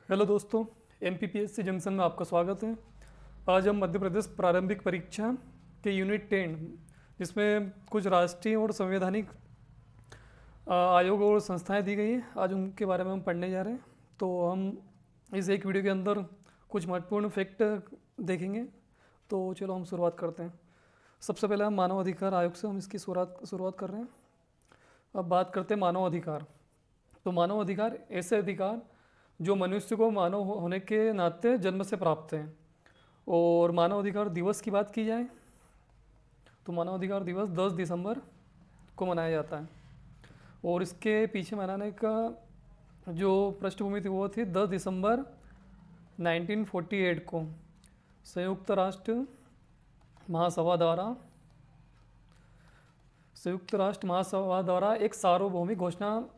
Hello दोस्तों, MPPSC junction में आपका स्वागत है। आज हम मध्य प्रदेश प्रारंभिक परीक्षा के यूनिट 10 जिसमें कुछ राष्ट्रीय और संवैधानिक आयोग और संस्थाएं दी गई हैं, आज उनके बारे में हम पढ़ने जा रहे हैं। तो हम इस एक वीडियो के अंदर कुछ महत्वपूर्ण फैक्ट देखेंगे। तो चलो हम शुरुआत करते हैं। सबसे पहले हम मानव अधिकार आयोग से हम इसकी शुरुआत कर रहे हैं। अब बात करते हैं मानव अधिकार। तो मानव अधिकार ऐसे अधिकार जो मनुष्य को मानव होने के नाते जन्म से प्राप्त हैं। और मानव अधिकार दिवस की बात की जाए तो मानव अधिकार दिवस 10 दिसंबर को मनाया जाता है। और इसके पीछे मनाने का जो पृष्ठभूमि थी वो थी 10 दिसंबर 1948 को संयुक्त राष्ट्र महासभा द्वारा एक सार्वभौमिक घोषणा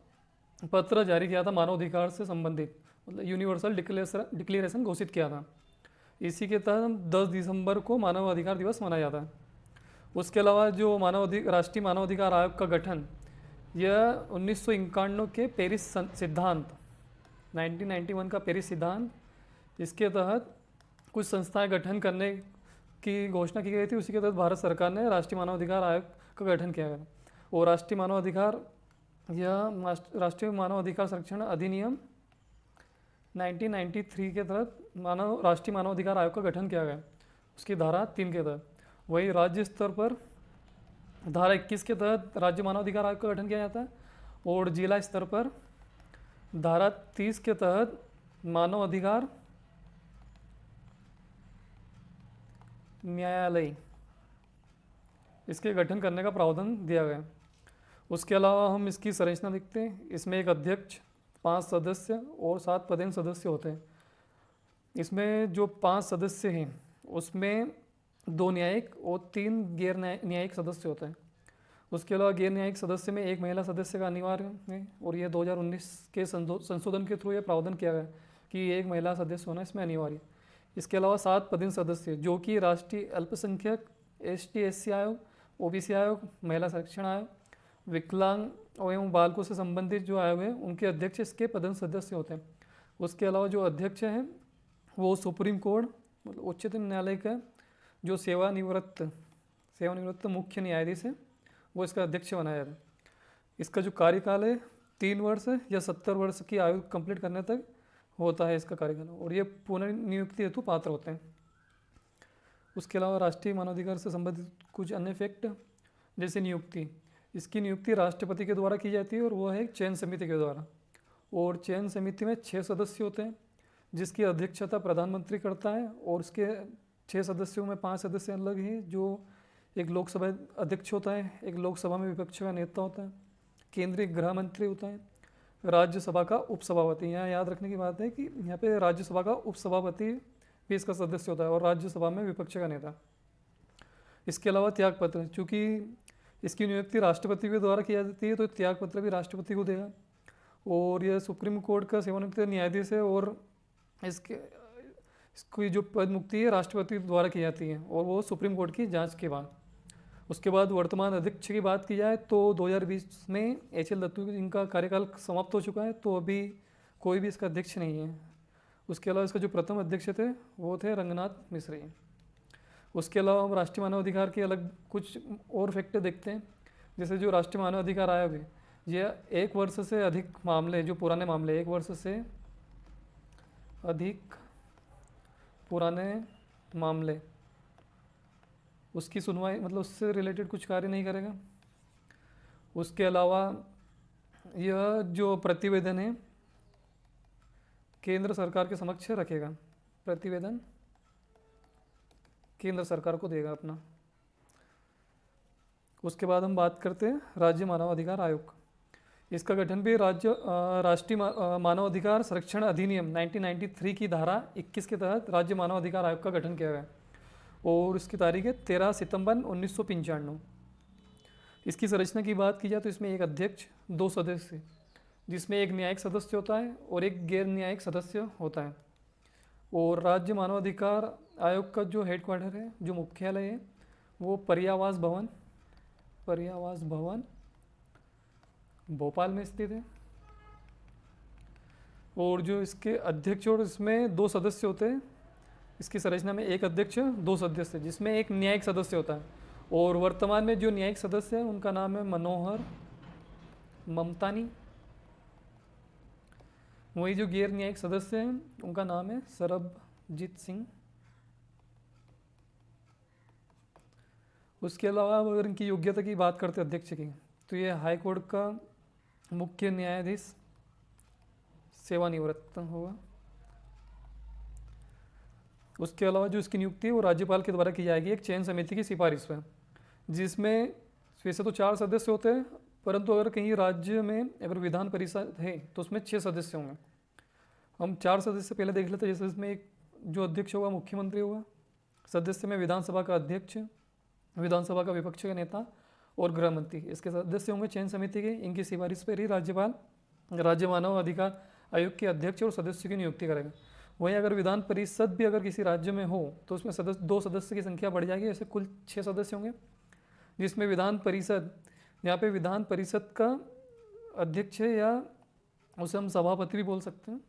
पत्र जारी किया था। मानव अधिकार से संबंधित मतलब यूनिवर्सल डिक्लेरेशन घोषित किया था। इसी के तहत 10 दिसंबर को मानव अधिकार दिवस मनाया जाता है। उसके अलावा जो राष्ट्रीय मानव अधिकार आयोग का गठन यह 1951 के पेरिस सिद्धांत 1991 का पेरिस सिद्धांत, इसके तहत कुछ संस्थाएं गठन करने की घोषणा की गई थी। उसी के तहत भारत सरकार ने राष्ट्रीय मानव अधिकार आयोग का गठन किया गया। और राष्ट्रीय मानव अधिकार संरक्षण अधिनियम 1993 के तहत राष्ट्रीय मानव अधिकार आयोग का गठन किया गया, उसकी धारा 3 के तहत। वही राज्य स्तर पर धारा 21 के तहत राज्य मानव अधिकार आयोग का गठन किया जाता है। और जिला स्तर पर धारा 30 के तहत मानव अधिकार न्यायालय इसके गठन करने का प्रावधान दिया गया। उसके अलावा हम इसकी संरचना देखते हैं। इसमें एक अध्यक्ष, 5 सदस्य और 7 पदेन सदस्य होते हैं। इसमें जो 5 सदस्य हैं उसमें 2 न्यायिक और 3 गैर न्यायिक सदस्य होते हैं। उसके अलावा गैर न्यायिक सदस्य में एक महिला सदस्य का अनिवार्य है। और ये 2019 के संशोधन के थ्रू ये प्रावधान किया गया कि एक महिला सदस्य होना इसमें अनिवार्य। इसके अलावा 7 पदेन सदस्य जो कि राष्ट्रीय अल्पसंख्यक, ST/SC आयोग, OBC आयोग, महिला संरक्षण आयोग, विकलांग एवं बालकों से संबंधित जो आयोग है उनके अध्यक्ष इसके पदेन सदस्य होते हैं। उसके अलावा जो अध्यक्ष हैं वो सुप्रीम कोर्ट मतलब उच्चतम न्यायालय का जो सेवानिवृत्त मुख्य न्यायाधीश है वो इसका अध्यक्ष बनाया जाता है। इसका जो कार्यकाल है 3 वर्ष या 70 वर्ष की आयु कंप्लीट करने तक होता है इसका कार्यकाल। और ये पुनर्नियुक्ति हेतु पात्र होते हैं। उसके अलावा राष्ट्रीय मानवाधिकार से संबंधित कुछ अन्य फैक्ट, जैसे नियुक्ति। इसकी नियुक्ति राष्ट्रपति के द्वारा की जाती है और वो है चयन समिति के द्वारा। और चयन समिति में 6 सदस्य होते हैं जिसकी अध्यक्षता प्रधानमंत्री करता है। और उसके 6 सदस्यों में 5 सदस्य अलग हैं, जो एक लोकसभा अध्यक्ष होता है, एक लोकसभा में विपक्ष का नेता होता है, केंद्रीय गृह मंत्री होता है, राज्यसभा का उपसभापति। यहाँ याद रखने की बात है कि यहाँ पे राज्यसभा का उपसभापति भी इसका सदस्य होता है और राज्यसभा में विपक्ष का नेता। इसके अलावा त्यागपत्र, चूँकि इसकी नियुक्ति राष्ट्रपति के द्वारा की जाती है तो त्यागपत्र भी राष्ट्रपति को देगा। और यह सुप्रीम कोर्ट का सेवानिवृत्त न्यायाधीश है और इसकी जो पद मुक्ति है राष्ट्रपति द्वारा की जाती है और वो सुप्रीम कोर्ट की जांच के बाद। उसके बाद वर्तमान अध्यक्ष की बात की जाए तो 2020 में HL दत्तू इनका कार्यकाल समाप्त हो चुका है, तो अभी कोई भी इसका अध्यक्ष नहीं है। उसके अलावा इसका जो प्रथम अध्यक्ष थे वो थे रंगनाथ मिश्री। उसके अलावा हम राष्ट्रीय मानव अधिकार के अलग कुछ और फैक्टर देखते हैं। जैसे जो राष्ट्रीय मानव अधिकार आयोग है यह 1 वर्ष से अधिक मामले, जो पुराने मामले 1 वर्ष से अधिक पुराने मामले, उसकी सुनवाई मतलब उससे रिलेटेड कुछ कार्य नहीं करेगा। उसके अलावा यह जो प्रतिवेदन है केंद्र सरकार के समक्ष रखेगा, प्रतिवेदन केंद्र सरकार को देगा अपना। उसके बाद हम बात करते हैं राज्य मानव अधिकार आयोग। इसका गठन भी राष्ट्रीय मानव अधिकार संरक्षण अधिनियम 1993 की धारा 21 के तहत राज्य मानव अधिकार आयोग का गठन किया गया और इसकी तारीख है 13 सितंबर 1995। इसकी संरचना की बात की जाए तो इसमें एक अध्यक्ष, 2 सदस्य, जिसमें एक न्यायिक सदस्य होता है और एक गैर न्यायिक सदस्य होता है। और राज्य मानवाधिकार आयोग का जो हेडक्वार्टर है, जो मुख्यालय है, वो पर्यावास भवन भोपाल में स्थित है। और जो इसके अध्यक्ष और इसमें 2 सदस्य होते हैं। इसकी संरचना में एक अध्यक्ष 2 सदस्य, जिसमें एक न्यायिक सदस्य होता है। और वर्तमान में जो न्यायिक सदस्य हैं उनका नाम है मनोहर ममतानी। वही जो गैर न्यायिक सदस्य हैं उनका नाम है सरबजीत सिंह। उसके अलावा अगर इनकी योग्यता की बात करते हैं अध्यक्ष की, तो ये हाई कोर्ट का मुख्य न्यायाधीश सेवानिवृत्त होगा। उसके अलावा जो इसकी नियुक्ति है वो राज्यपाल के द्वारा की जाएगी एक चयन समिति की सिफारिश पर, जिसमें वैसे तो 4 सदस्य होते हैं, परंतु अगर कहीं राज्य में अगर विधान परिषद है तो उसमें 6 सदस्य होंगे। हम 4 सदस्य पहले देख लेते हैं। जैसे इसमें एक जो अध्यक्ष होगा मुख्यमंत्री होगा, सदस्य में विधानसभा का अध्यक्ष, विधानसभा का विपक्ष का नेता और गृह मंत्री, इसके सदस्य होंगे चयन समिति के। इनकी सिफारिश पर ही राज्यपाल राज्य मानव अधिकार आयोग के अध्यक्ष और सदस्य की नियुक्ति करेगा। वहीं अगर विधान परिषद भी अगर किसी राज्य में हो तो उसमें 2 सदस्य की संख्या बढ़ जाएगी, ऐसे कुल 6 सदस्य होंगे। जिसमें विधान परिषद, यहाँ पे विधान परिषद का अध्यक्ष है या उसे हम सभापति भी बोल सकते हैं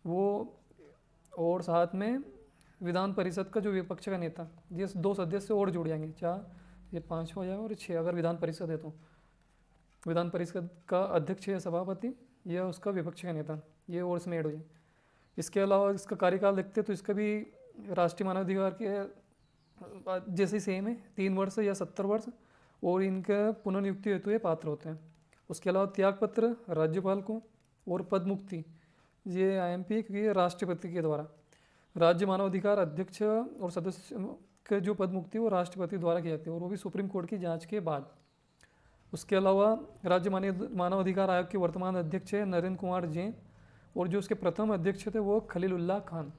वो, और साथ में विधान परिषद का जो विपक्ष का नेता, ये 2 सदस्य और जुड़ जाएंगे, 4 ये 5 हो जाएगा और 6 अगर विधान परिषद है तो विधान परिषद का अध्यक्ष या सभापति या उसका विपक्ष का नेता, ये और इसमें ऐड हो जाए। इसके अलावा इसका कार्यकाल देखते तो इसका भी राष्ट्रीय मानवाधिकार के जैसे सेम है, 3 वर्ष या 70 वर्ष, और इनका पुनर्नियुक्ति हेतु ये पात्र होते हैं। उसके अलावा त्यागपत्र राज्यपाल को और पद मुक्ति ये IMP की राष्ट्रपति के द्वारा, राज्य मानवाधिकार अध्यक्ष और सदस्य के जो पद मुक्ति वो राष्ट्रपति द्वारा की जाती है, और वो भी सुप्रीम कोर्ट की जांच के बाद। उसके अलावा राज्य मानवाधिकार आयोग के वर्तमान अध्यक्ष है नरेंद्र कुमार जैन, और जो उसके प्रथम अध्यक्ष थे वो खलीलुल्लाह खान।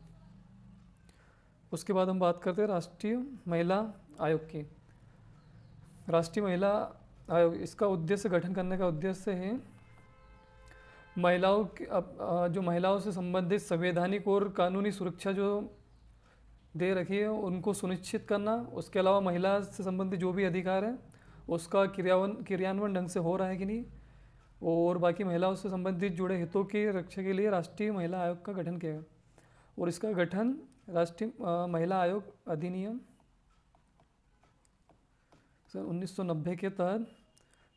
उसके बाद हम बात करते हैं राष्ट्रीय महिला आयोग की। राष्ट्रीय महिला आयोग, इसका उद्देश्य गठन करने का उद्देश्य है महिलाओं जो महिलाओं से संबंधित संवैधानिक और कानूनी सुरक्षा जो दे रखी है उनको सुनिश्चित करना। उसके अलावा महिला से संबंधित जो भी अधिकार है उसका क्रियान्वयन ढंग से हो रहा है कि नहीं, और बाकी महिलाओं से संबंधित जुड़े हितों की रक्षा के लिए राष्ट्रीय महिला आयोग का गठन किया गया। और इसका गठन राष्ट्रीय महिला आयोग अधिनियम सन 1990 के तहत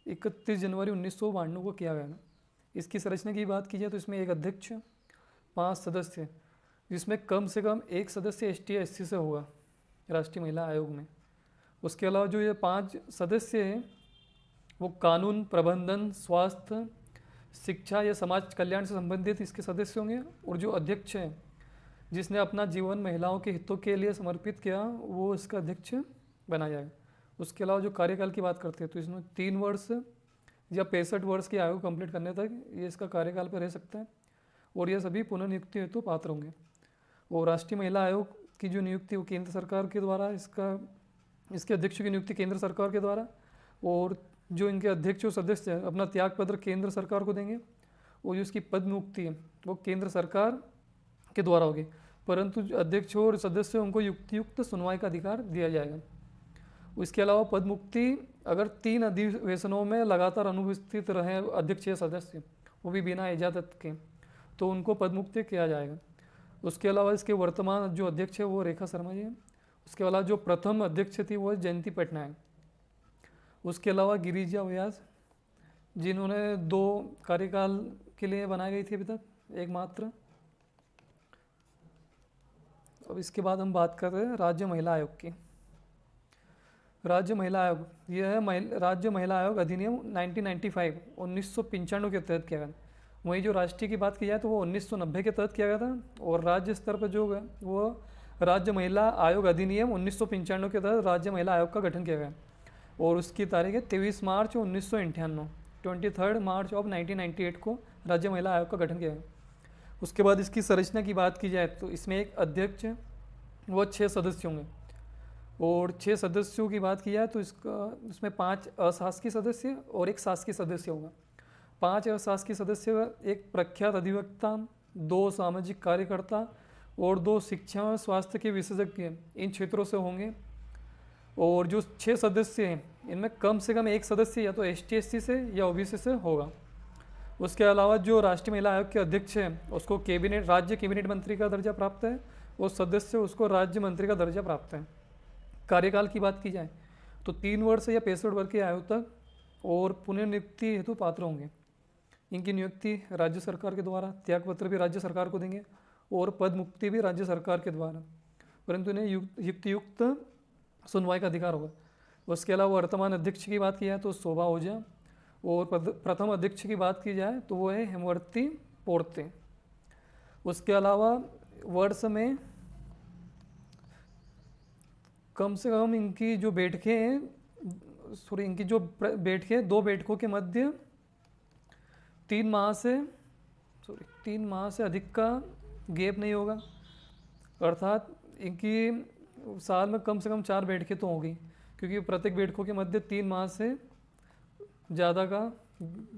31 जनवरी 1992 को किया गया। इसकी संरचना की बात की जाए तो इसमें एक अध्यक्ष, 5 सदस्य, जिसमें कम से कम एक सदस्य ST या SC से होगा राष्ट्रीय महिला आयोग में। उसके अलावा जो ये 5 सदस्य हैं वो कानून, प्रबंधन, स्वास्थ्य, शिक्षा या समाज कल्याण से संबंधित इसके सदस्य होंगे। और जो अध्यक्ष है जिसने अपना जीवन महिलाओं के हितों के लिए समर्पित किया वो इसका अध्यक्ष बनाया जाएगा। उसके अलावा जो कार्यकाल की बात करते हैं तो इसमें 3 वर्ष या 65 वर्ष की आयु कंप्लीट करने तक ये इसका कार्यकाल पर रह सकता है, और ये सभी पुनर्नियुक्ति हेतु पात्र होंगे। और राष्ट्रीय महिला आयोग की जो नियुक्ति वो केंद्र सरकार के द्वारा, इसके अध्यक्ष की नियुक्ति केंद्र सरकार के द्वारा, और जो इनके अध्यक्ष और सदस्य हैं अपना त्यागपत्र केंद्र सरकार को देंगे, और जो इसकी पद मुक्ति है वो केंद्र सरकार के द्वारा होगी, परंतु जो अध्यक्ष और सदस्य उनको युक्त सुनवाई का अधिकार दिया जाएगा। इसके अलावा पद मुक्ति अगर 3 अधिवेशनों में लगातार अनुपस्थित रहे अध्यक्ष या सदस्य, वो भी बिना इजाज़त के, तो उनको पद मुक्ति किया जाएगा। उसके अलावा इसके वर्तमान जो अध्यक्ष है वो रेखा शर्मा जी है। उसके अलावा जो प्रथम अध्यक्ष थी वो जयंती पटनायक। उसके अलावा गिरिजा व्यास, जिन्होंने 2 कार्यकाल के लिए बनाई गई थी अभी तक, एकमात्र। अब इसके बाद हम बात कर रहे हैं राज्य महिला आयोग की। राज्य महिला आयोग, यह है राज्य महिला आयोग अधिनियम 1995 के तहत किया गया। वहीं जो राष्ट्रीय की बात की जाए तो वो 1990 के तहत किया गया था, और राज्य स्तर पर जो है वो राज्य महिला आयोग अधिनियम 1995 के तहत राज्य महिला आयोग का गठन किया गया, और उसकी तारीख है 23 मार्च 1998, 23 मार्च ऑफ 1998 को राज्य महिला आयोग का गठन किया गया। उसके बाद इसकी संरचना की बात की जाए तो इसमें एक अध्यक्ष व 6 सदस्य होंगे, और 6 सदस्यों की बात की जाए तो इसमें 5 अशासकीय सदस्य और 1 शासकीय सदस्य होगा। 5 अशासकीय सदस्य एक प्रख्यात अधिवक्ता, 2 सामाजिक कार्यकर्ता और 2 शिक्षा और स्वास्थ्य के विशेषज्ञ इन क्षेत्रों से होंगे। और जो 6 सदस्य हैं इनमें कम से कम एक सदस्य या तो ST SC से या OBC से होगा। उसके अलावा जो राष्ट्रीय महिला आयोग के अध्यक्ष हैं उसको कैबिनेट राज्य कैबिनेट मंत्री का दर्जा प्राप्त है, और सदस्य उसको राज्य मंत्री का दर्जा प्राप्त है। कार्यकाल की बात की जाए तो 3 वर्ष या 65 वर्ष की आयु तक और पुनर्नियुक्ति हेतु पात्र होंगे। इनकी नियुक्ति राज्य सरकार के द्वारा, त्यागपत्र भी राज्य सरकार को देंगे और पद मुक्ति भी राज्य सरकार के द्वारा, परंतु इन्हें युक्त सुनवाई का अधिकार होगा। उसके अलावा वर्तमान अध्यक्ष की बात की जाए तो शोभा ओझा, और प्रथम अध्यक्ष की बात की जाए तो वो है हेमवर्ती पोर्ते। उसके अलावा वर्ष में कम से कम इनकी जो बैठकें हैं, इनकी जो बैठकें 2 बैठकों के मध्य 3 माह से अधिक का गैप नहीं होगा, अर्थात इनकी साल में कम से कम 4 बैठकें तो होंगी, क्योंकि प्रत्येक बैठकों के मध्य 3 माह से ज़्यादा का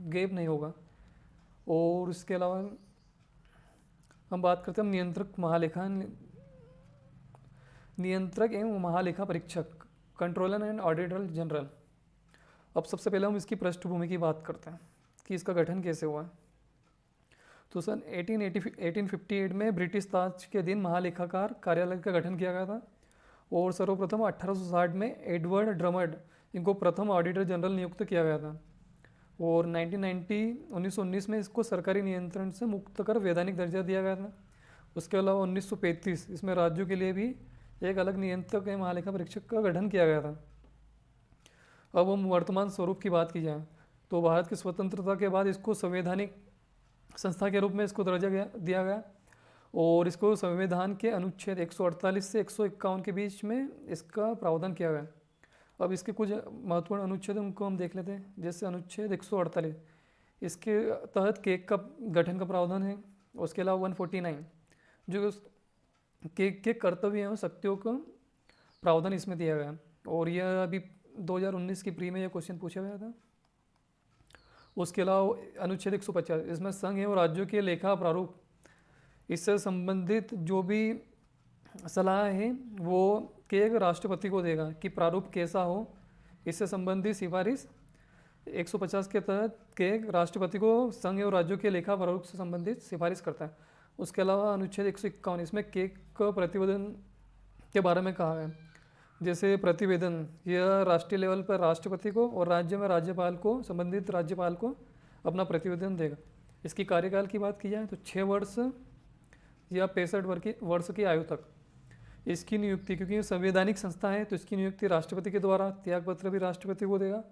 गैप नहीं होगा। और इसके अलावा हम बात करते हैं नियंत्रक एवं महालेखा परीक्षक, कंट्रोलर एंड ऑडिटर जनरल। अब सबसे पहले हम इसकी पृष्ठभूमि की बात करते हैं कि इसका गठन कैसे हुआ है। तो सन 1858 में ब्रिटिश ताज के अधीन महालेखाकार कार्यालय का गठन किया गया था, और सर्वप्रथम 1860 में एडवर्ड ड्रमंड इनको प्रथम ऑडिटर जनरल नियुक्त किया गया था, और 1919 में इसको सरकारी नियंत्रण से मुक्त कर वैधानिक दर्जा दिया गया था। उसके अलावा 1935 इसमें राज्यों के लिए भी एक अलग नियंत्रक एवं महालेखा परीक्षक का गठन किया गया था। अब हम वर्तमान स्वरूप की बात की जाए तो भारत की स्वतंत्रता के बाद इसको संवैधानिक संस्था के रूप में इसको दर्जा दिया गया, और इसको संविधान के अनुच्छेद 148 से 151 के बीच में इसका प्रावधान किया गया। अब इसके कुछ महत्वपूर्ण अनुच्छेद उनको हम देख लेते हैं। जैसे अनुच्छेद 148, इसके तहत केक का गठन का प्रावधान है। उसके अलावा 149 जो केक के कर्तव्य एवं शक्तियों का प्रावधान इसमें दिया गया, और यह अभी 2019 की प्री में यह क्वेश्चन पूछा गया था। उसके अलावा अनुच्छेद 150, इसमें संघ एवं राज्यों के लेखा प्रारूप, इससे संबंधित जो भी सलाह है वो केक राष्ट्रपति को देगा कि प्रारूप कैसा हो। इससे संबंधित सिफारिश 150 के तहत केक राष्ट्रपति को संघ एवं राज्यों के लेखा प्रारूप से संबंधित सिफारिश करता है। उसके अलावा अनुच्छेद 151, इसमें केक का प्रतिवेदन के बारे में कहा है। जैसे प्रतिवेदन यह राष्ट्रीय लेवल पर राष्ट्रपति को और राज्य में राज्यपाल को, संबंधित राज्यपाल को अपना प्रतिवेदन देगा। इसकी कार्यकाल की बात की जाए तो 6 वर्ष या 65 वर्ष की आयु तक इसकी नियुक्ति, क्योंकि ये संवैधानिक संस्था है तो इसकी नियुक्ति राष्ट्रपति के द्वारा, त्यागपत्र भी राष्ट्रपति को देगा,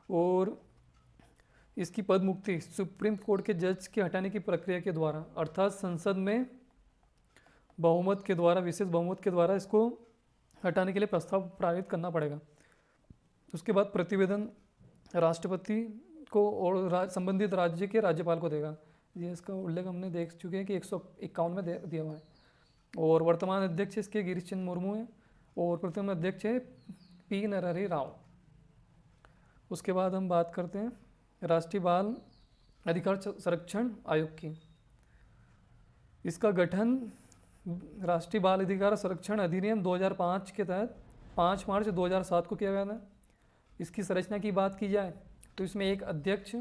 और इसकी पद मुक्ति सुप्रीम कोर्ट के जज के हटाने की प्रक्रिया के द्वारा, अर्थात संसद में बहुमत के द्वारा, विशेष बहुमत के द्वारा इसको हटाने के लिए प्रस्ताव पारित करना पड़ेगा। उसके बाद प्रतिवेदन राष्ट्रपति को और संबंधित राज्य के राज्यपाल को देगा। ये इसका उल्लेख हमने देख चुके हैं कि 151 में दिया हुआ है। और वर्तमान अध्यक्ष इसके गिरीश चंद्र मुर्मू हैं, और प्रथम अध्यक्ष है पी नरहरि राव। उसके बाद हम बात करते हैं राष्ट्रीय बाल अधिकार संरक्षण आयोग की। इसका गठन राष्ट्रीय बाल अधिकार संरक्षण अधिनियम 2005 के तहत 5 मार्च 2007 को किया गया था। इसकी संरचना की बात की जाए तो इसमें एक अध्यक्ष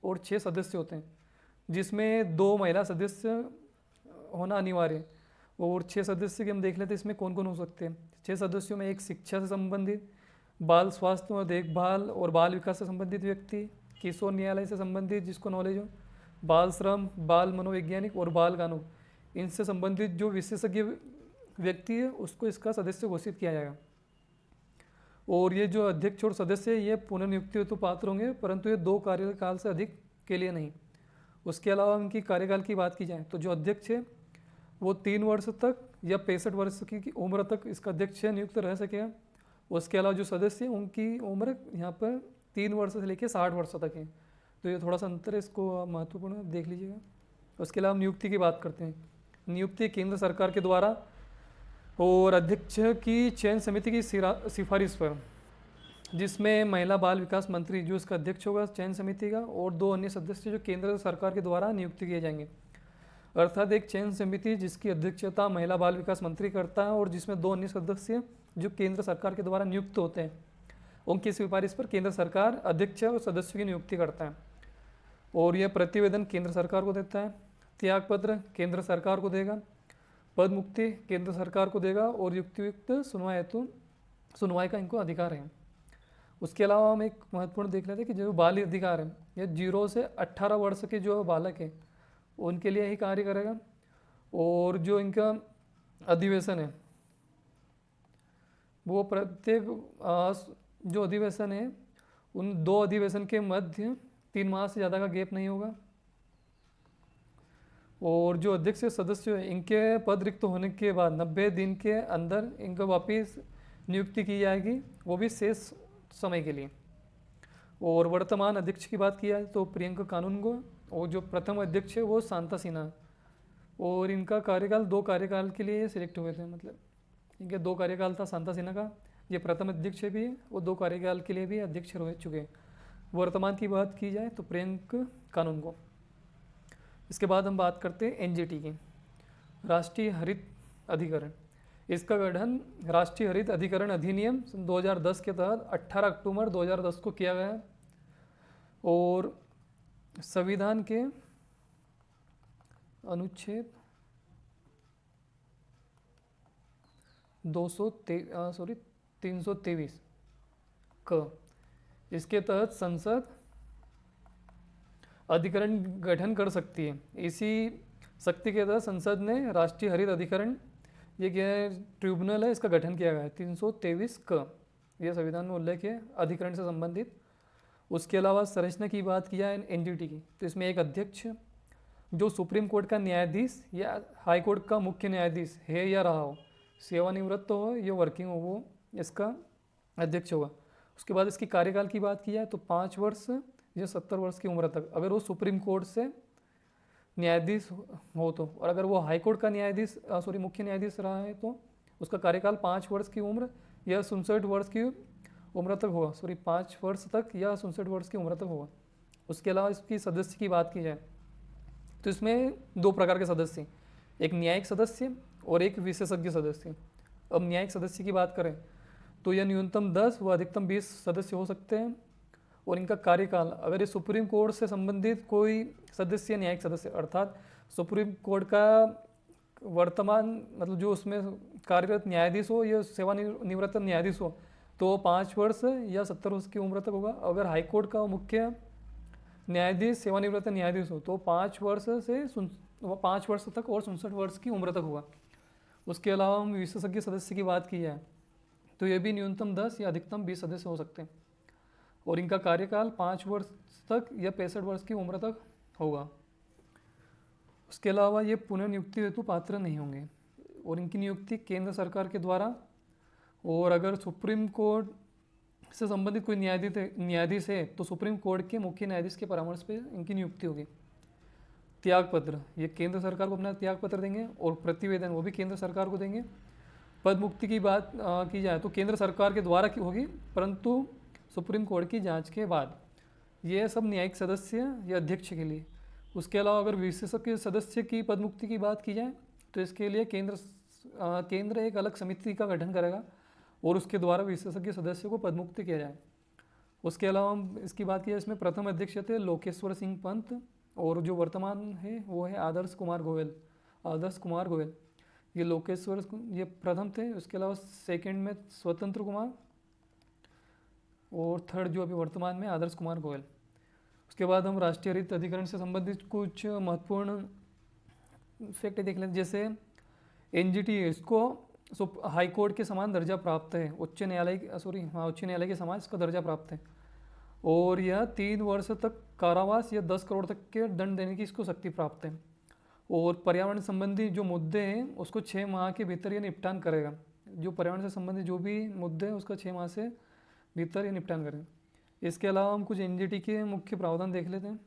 और 6 सदस्य होते हैं, जिसमें 2 महिला सदस्य होना अनिवार्य है। और 6 सदस्य के हम देख लेते हैं इसमें कौन कौन हो सकते हैं। 6 सदस्यों में एक शिक्षा से संबंधित, बाल स्वास्थ्य और देखभाल और बाल विकास से संबंधित व्यक्ति, किशोर न्यायालय से संबंधित जिसको नॉलेज हो, बाल श्रम, बाल मनोवैज्ञानिक और बाल कानून, इनसे संबंधित जो विशेषज्ञ व्यक्ति है उसको इसका सदस्य घोषित किया जाएगा। और ये जो अध्यक्ष और सदस्य ये पुनर्नियुक्ति हेतु पात्र होंगे, परंतु ये 2 कार्यकाल से अधिक के लिए नहीं। उसके अलावा उनकी कार्यकाल की बात की जाए तो जो अध्यक्ष है वो 3 वर्ष तक या 65 वर्ष की उम्र तक इसका अध्यक्ष नियुक्त रह सकेगा। उसके अलावा जो सदस्य हैं उनकी उम्र यहाँ पर 3 वर्ष से लेकर 60 वर्ष तक है, तो ये थोड़ा सा अंतर है, इसको महत्वपूर्ण देख लीजिएगा। उसके अलावा नियुक्ति की बात करते हैं। नियुक्ति केंद्र सरकार के द्वारा और अध्यक्ष की चयन समिति की सिफारिश पर, जिसमें महिला बाल विकास मंत्री जो इसका अध्यक्ष होगा चयन समिति का, और 2 अन्य सदस्य जो केंद्र सरकार के द्वारा नियुक्त किए जाएंगे। अर्थात एक चयन समिति जिसकी अध्यक्षता महिला बाल विकास मंत्री करता है, और जिसमें 2 अन्य सदस्य जो केंद्र सरकार के द्वारा नियुक्त होते हैं, उनकी सिफारिश पर केंद्र सरकार अध्यक्ष और सदस्यों की नियुक्ति करता है। और यह प्रतिवेदन केंद्र सरकार को देता है। त्यागपत्र केंद्र सरकार को देगा। पद मुक्ति केंद्र सरकार को देगा और युक्तियुक्त सुनवाई हेतु सुनवाई का इनको अधिकार है। उसके अलावा हम एक महत्वपूर्ण देख लेते हैं कि जो बाल अधिकार है, ये 0 से 18 वर्ष के जो बालक है उनके लिए ही कार्य करेगा। और जो इनका अधिवेशन है वो प्रत्येक जो अधिवेशन है उन 2 अधिवेशन के मध्य 3 माह से ज़्यादा का गैप नहीं होगा। और जो अध्यक्ष सदस्य है इनके पद रिक्त होने के बाद 90 दिन के अंदर इनको वापस नियुक्ति की जाएगी, वो भी शेष समय के लिए। और वर्तमान अध्यक्ष की बात की जाए तो प्रियंका कानूनगो, और जो प्रथम अध्यक्ष है वो शांता सिन्हा। और इनका कार्यकाल 2 कार्यकाल के लिए सिलेक्ट हुए थे, मतलब इनके 2 कार्यकाल था शांता सिन्हा का। ये प्रथम अध्यक्ष भी है, वो 2 कार्यकाल के लिए भी अध्यक्ष रह चुके हैं। वर्तमान की बात की जाए तो प्रियंका कानूनगो। इसके बाद हम बात करते हैं एनजीटी की, राष्ट्रीय हरित अधिकरण। इसका गठन राष्ट्रीय हरित अधिकरण अधिनियम 2010 के तहत 18 अक्टूबर 2010 को किया गया है। और संविधान के अनुच्छेद 323 क इसके तहत संसद अधिकरण गठन कर सकती है। इसी शक्ति के तहत संसद ने राष्ट्रीय हरित अधिकरण, ये क्या ट्रिब्यूनल है, इसका गठन किया गया है 323 क। यह संविधान में उल्लेख है अधिकरण से संबंधित। उसके अलावा संरचना की बात की जाए एनजीटी की तो इसमें एक अध्यक्ष जो सुप्रीम कोर्ट का न्यायाधीश या हाई कोर्ट का मुख्य न्यायाधीश है या रहा हो, सेवानिवृत्त हो या वर्किंग हो, वो इसका अध्यक्ष होगा। उसके बाद इसकी कार्यकाल की बात की जाए तो 5 वर्ष या 70 वर्ष की उम्र तक, अगर वो सुप्रीम कोर्ट से न्यायाधीश हो तो। और अगर वो हाई कोर्ट का न्यायाधीश मुख्य न्यायाधीश रहा है तो उसका कार्यकाल 5 वर्ष की उम्र या 67 वर्ष की उम्र तक होगा। 5 वर्ष तक या 67 वर्ष की उम्र तक होगा। उसके अलावा इसकी सदस्य की बात की जाए तो इसमें 2 प्रकार के सदस्य, एक न्यायिक सदस्य और एक विशेषज्ञ सदस्य। अब न्यायिक सदस्य की बात करें तो यह न्यूनतम 10 व अधिकतम 20 सदस्य हो सकते हैं। और इनका कार्यकाल, अगर ये सुप्रीम कोर्ट से संबंधित कोई सदस्य न्यायिक सदस्य, अर्थात सुप्रीम कोर्ट का वर्तमान मतलब जो उसमें कार्यरत न्यायाधीश हो या सेवानिवृत्त न्यायाधीश हो तो 5 वर्ष या 70 वर्ष की उम्र तक होगा। अगर हाई कोर्ट का मुख्य न्यायाधीश सेवानिवृत्त न्यायाधीश हो तो 5 वर्ष से 5 वर्ष तक और 67 वर्ष की उम्र तक होगा। उसके अलावा हम विशेषज्ञ सदस्य की बात की जाए तो ये भी न्यूनतम 10 या अधिकतम 20 सदस्य हो सकते हैं। और इनका कार्यकाल 5 वर्ष तक या 65 वर्ष की उम्र तक होगा। उसके अलावा ये पुनर्नियुक्ति हेतु पात्र नहीं होंगे और इनकी नियुक्ति केंद्र सरकार के द्वारा, और अगर सुप्रीम कोर्ट से संबंधित कोई न्यायाधीश है तो सुप्रीम कोर्ट के मुख्य न्यायाधीश के परामर्श पे इनकी नियुक्ति होगी। त्यागपत्र, ये केंद्र सरकार को अपना त्यागपत्र देंगे और प्रतिवेदन वो भी केंद्र सरकार को देंगे। पद मुक्ति की बात की जाए तो केंद्र सरकार के द्वारा की होगी, परंतु सुप्रीम कोर्ट की जांच के बाद। ये सब न्यायिक सदस्य या अध्यक्ष के लिए। उसके अलावा अगर विशेषज्ञ सदस्य की पद मुक्ति की बात की जाए तो इसके लिए केंद्र एक अलग समिति का गठन करेगा और उसके द्वारा विशेषज्ञ सदस्य को पद मुक्त किया जाए। उसके अलावा हम इसकी बात की जाए, इसमें प्रथम अध्यक्ष थे लोकेश्वर सिंह पंत और जो वर्तमान है वो है आदर्श कुमार गोयल। ये लोकेश्वर ये प्रथम थे। उसके अलावा सेकंड में स्वतंत्र कुमार और थर्ड जो अभी वर्तमान में आदर्श कुमार गोयल। उसके बाद हम राष्ट्रीय हरित अधिकरण से संबंधित कुछ महत्वपूर्ण फैक्ट देख लेते, जैसे एनजीटी इसको हाई कोर्ट के समान दर्जा प्राप्त है, उच्च न्यायालय के समान इसका दर्जा प्राप्त है। और यह 3 वर्ष तक कारावास या 10 करोड़ तक के दंड देने की इसको शक्ति प्राप्त है। और पर्यावरण संबंधी जो मुद्दे हैं उसको 6 माह के भीतर ये निपटान करेगा। जो पर्यावरण से संबंधित जो भी मुद्दे हैं उसका 6 माह से भीतर ये निपटान करेगा। इसके अलावा हम कुछ एनजीटी के मुख्य प्रावधान देख लेते हैं।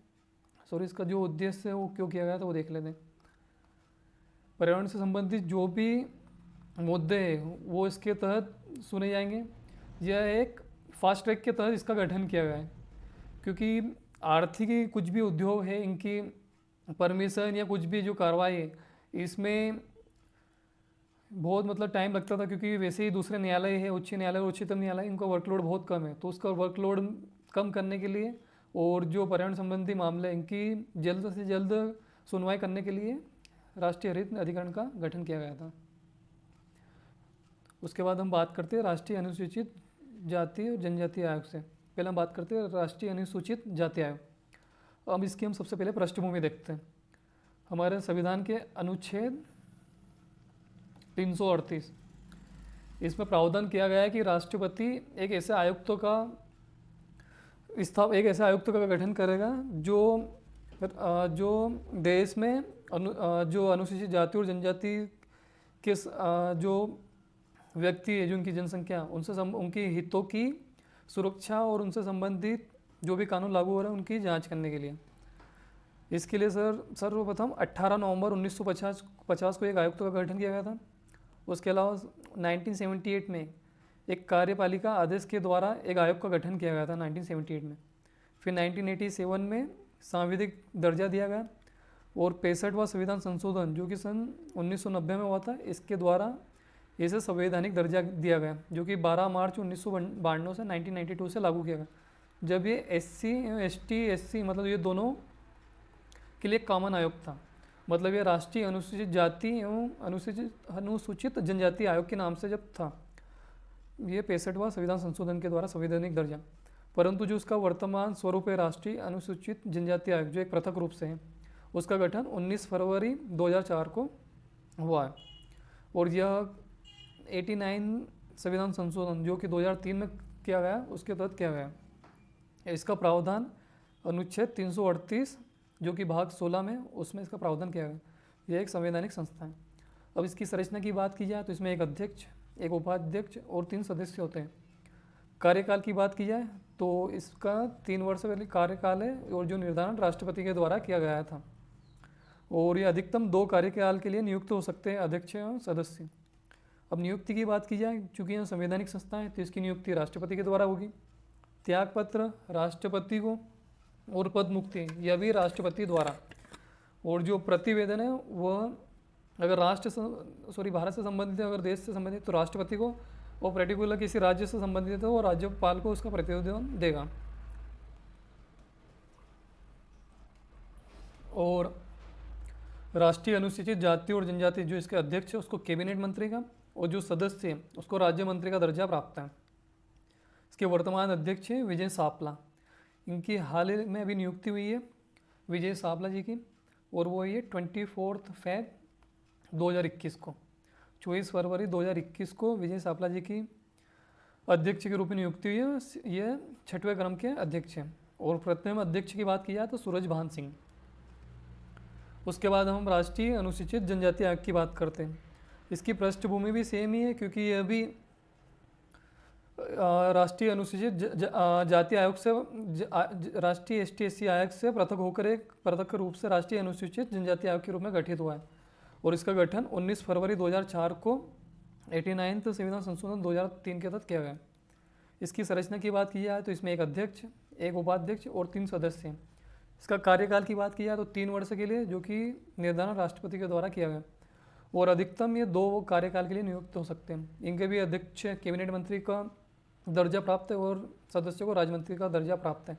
इसका जो उद्देश्य है वो क्यों किया गया था वो देख लेते हैं। पर्यावरण से संबंधित जो भी मुद्दे हैं वो इसके तहत सुने जाएंगे। यह एक फास्ट ट्रैक के तहत इसका गठन किया गया है, क्योंकि आर्थिक कुछ भी उद्योग है इनकी परमिशन या कुछ भी जो कार्रवाई है इसमें बहुत टाइम लगता था, क्योंकि वैसे ही दूसरे न्यायालय है, उच्च न्यायालय और उच्चतम न्यायालय, इनका वर्कलोड बहुत कम है। तो उसका वर्कलोड कम करने के लिए और जो पर्यावरण संबंधी मामले इनकी जल्द से जल्द सुनवाई करने के लिए राष्ट्रीय हरित अधिकरण का गठन किया गया था। उसके बाद हम बात करते हैं राष्ट्रीय अनुसूचित जाति और जनजाति आयोग से। पहले हम बात करते हैं राष्ट्रीय अनुसूचित जाति आयोग। अब इसकी हम सबसे पहले पृष्ठभूमि देखते हैं। हमारे संविधान के अनुच्छेद 338 इसमें प्रावधान किया गया है कि राष्ट्रपति एक ऐसे आयुक्त का गठन करेगा जो देश में जो अनुसूचित जाति और जनजाति के जो व्यक्ति है, जो उनकी जनसंख्या, उनके हितों की सुरक्षा और उनसे संबंधित जो भी कानून लागू हो रहे हैं उनकी जांच करने के लिए। इसके लिए सर्वप्रथम 18 नवंबर 1950 को एक आयुक्त का गठन किया गया था। उसके अलावा 1978 में एक कार्यपालिका आदेश के द्वारा एक आयोग का गठन किया गया था 1978 में। फिर 1987 में सांविधिक दर्जा दिया गया और 65वां संविधान संशोधन जो कि सन 1990 में हुआ था, इसके द्वारा इसे संवैधानिक दर्जा दिया गया, जो कि 12 मार्च 1992 से 1992 से लागू किया गया, जब ये SC, ST, SC मतलब ये दोनों के लिए कॉमन आयोग था। मतलब ये राष्ट्रीय अनुसूचित जाति एवं अनुसूचित जनजाति आयोग के नाम से जब था, ये 65वां संविधान संशोधन के द्वारा संवैधानिक दर्जा। परंतु जो उसका वर्तमान स्वरूप है राष्ट्रीय अनुसूचित जनजाति आयोग, जो एक पृथक रूप से है, उसका गठन 19 फरवरी 2004 को हुआ है। और यह 89 संविधान संशोधन जो कि 2003 में किया गया, उसके तहत किया गया। इसका प्रावधान अनुच्छेद 338 जो कि भाग 16 में, उसमें इसका प्रावधान किया गया। यह एक संवैधानिक संस्था है। अब इसकी संरचना की बात की जाए तो इसमें एक अध्यक्ष, एक उपाध्यक्ष और 3 सदस्य होते हैं। कार्यकाल की बात की जाए तो इसका 3 वर्ष का कार्यकाल है और जो निर्धारण राष्ट्रपति के द्वारा किया गया था। और ये अधिकतम 2 कार्यकाल के लिए नियुक्त हो सकते हैं अध्यक्ष और सदस्य। अब नियुक्ति की बात की जाए, चूँकि यह संवैधानिक संस्था है तो इसकी नियुक्ति राष्ट्रपति के द्वारा होगी। त्यागपत्र राष्ट्रपति को और पद मुक्ति यह भी राष्ट्रपति द्वारा। और जो प्रतिवेदन है वह अगर भारत से संबंधित है, अगर देश से संबंधित तो राष्ट्रपति को, और पर्टिकुलर किसी राज्य से संबंधित है तो वो राज्यपाल को उसका प्रतिवेदन देगा। और राष्ट्रीय अनुसूचित जाति और जनजाति जो इसके अध्यक्ष है उसको कैबिनेट मंत्री का, और जो सदस्य है उसको राज्य मंत्री का दर्जा प्राप्त है। इसके वर्तमान अध्यक्ष है विजय सापला। इनकी हाल ही में अभी नियुक्ति हुई है विजय सापला जी की, और वो ये 24 फरवरी 2021 को 24 फरवरी 2021 को विजय सापला जी की अध्यक्ष के रूप में नियुक्ति हुई है। ये 6वें क्रम के अध्यक्ष हैं। और प्रथम अध्यक्ष की बात की जाए तो सूरजभान सिंह। उसके बाद हम राष्ट्रीय अनुसूचित जनजाति आयोग की बात करते हैं। इसकी पृष्ठभूमि भी सेम ही है, क्योंकि ये भी राष्ट्रीय अनुसूचित जाति आयोग से राष्ट्रीय ST SC आयोग से पृथक होकर एक पृथक रूप से राष्ट्रीय अनुसूचित जनजाति आयोग के रूप में गठित हुआ है। और इसका गठन 19 फरवरी 2004 को 89 संविधान संशोधन 2003 के तहत किया गया। इसकी संरचना की बात की जाए तो इसमें एक अध्यक्ष, एक उपाध्यक्ष और 3 सदस्य हैं। इसका कार्यकाल की बात की जाए तो 3 वर्ष के लिए, जो कि निर्धारण राष्ट्रपति के द्वारा किया गया। और अधिकतम ये 2 कार्यकाल के लिए नियुक्त हो सकते हैं। इनके भी अध्यक्ष कैबिनेट मंत्री का दर्जा प्राप्त है और सदस्यों को राज्यमंत्री का दर्जा प्राप्त है।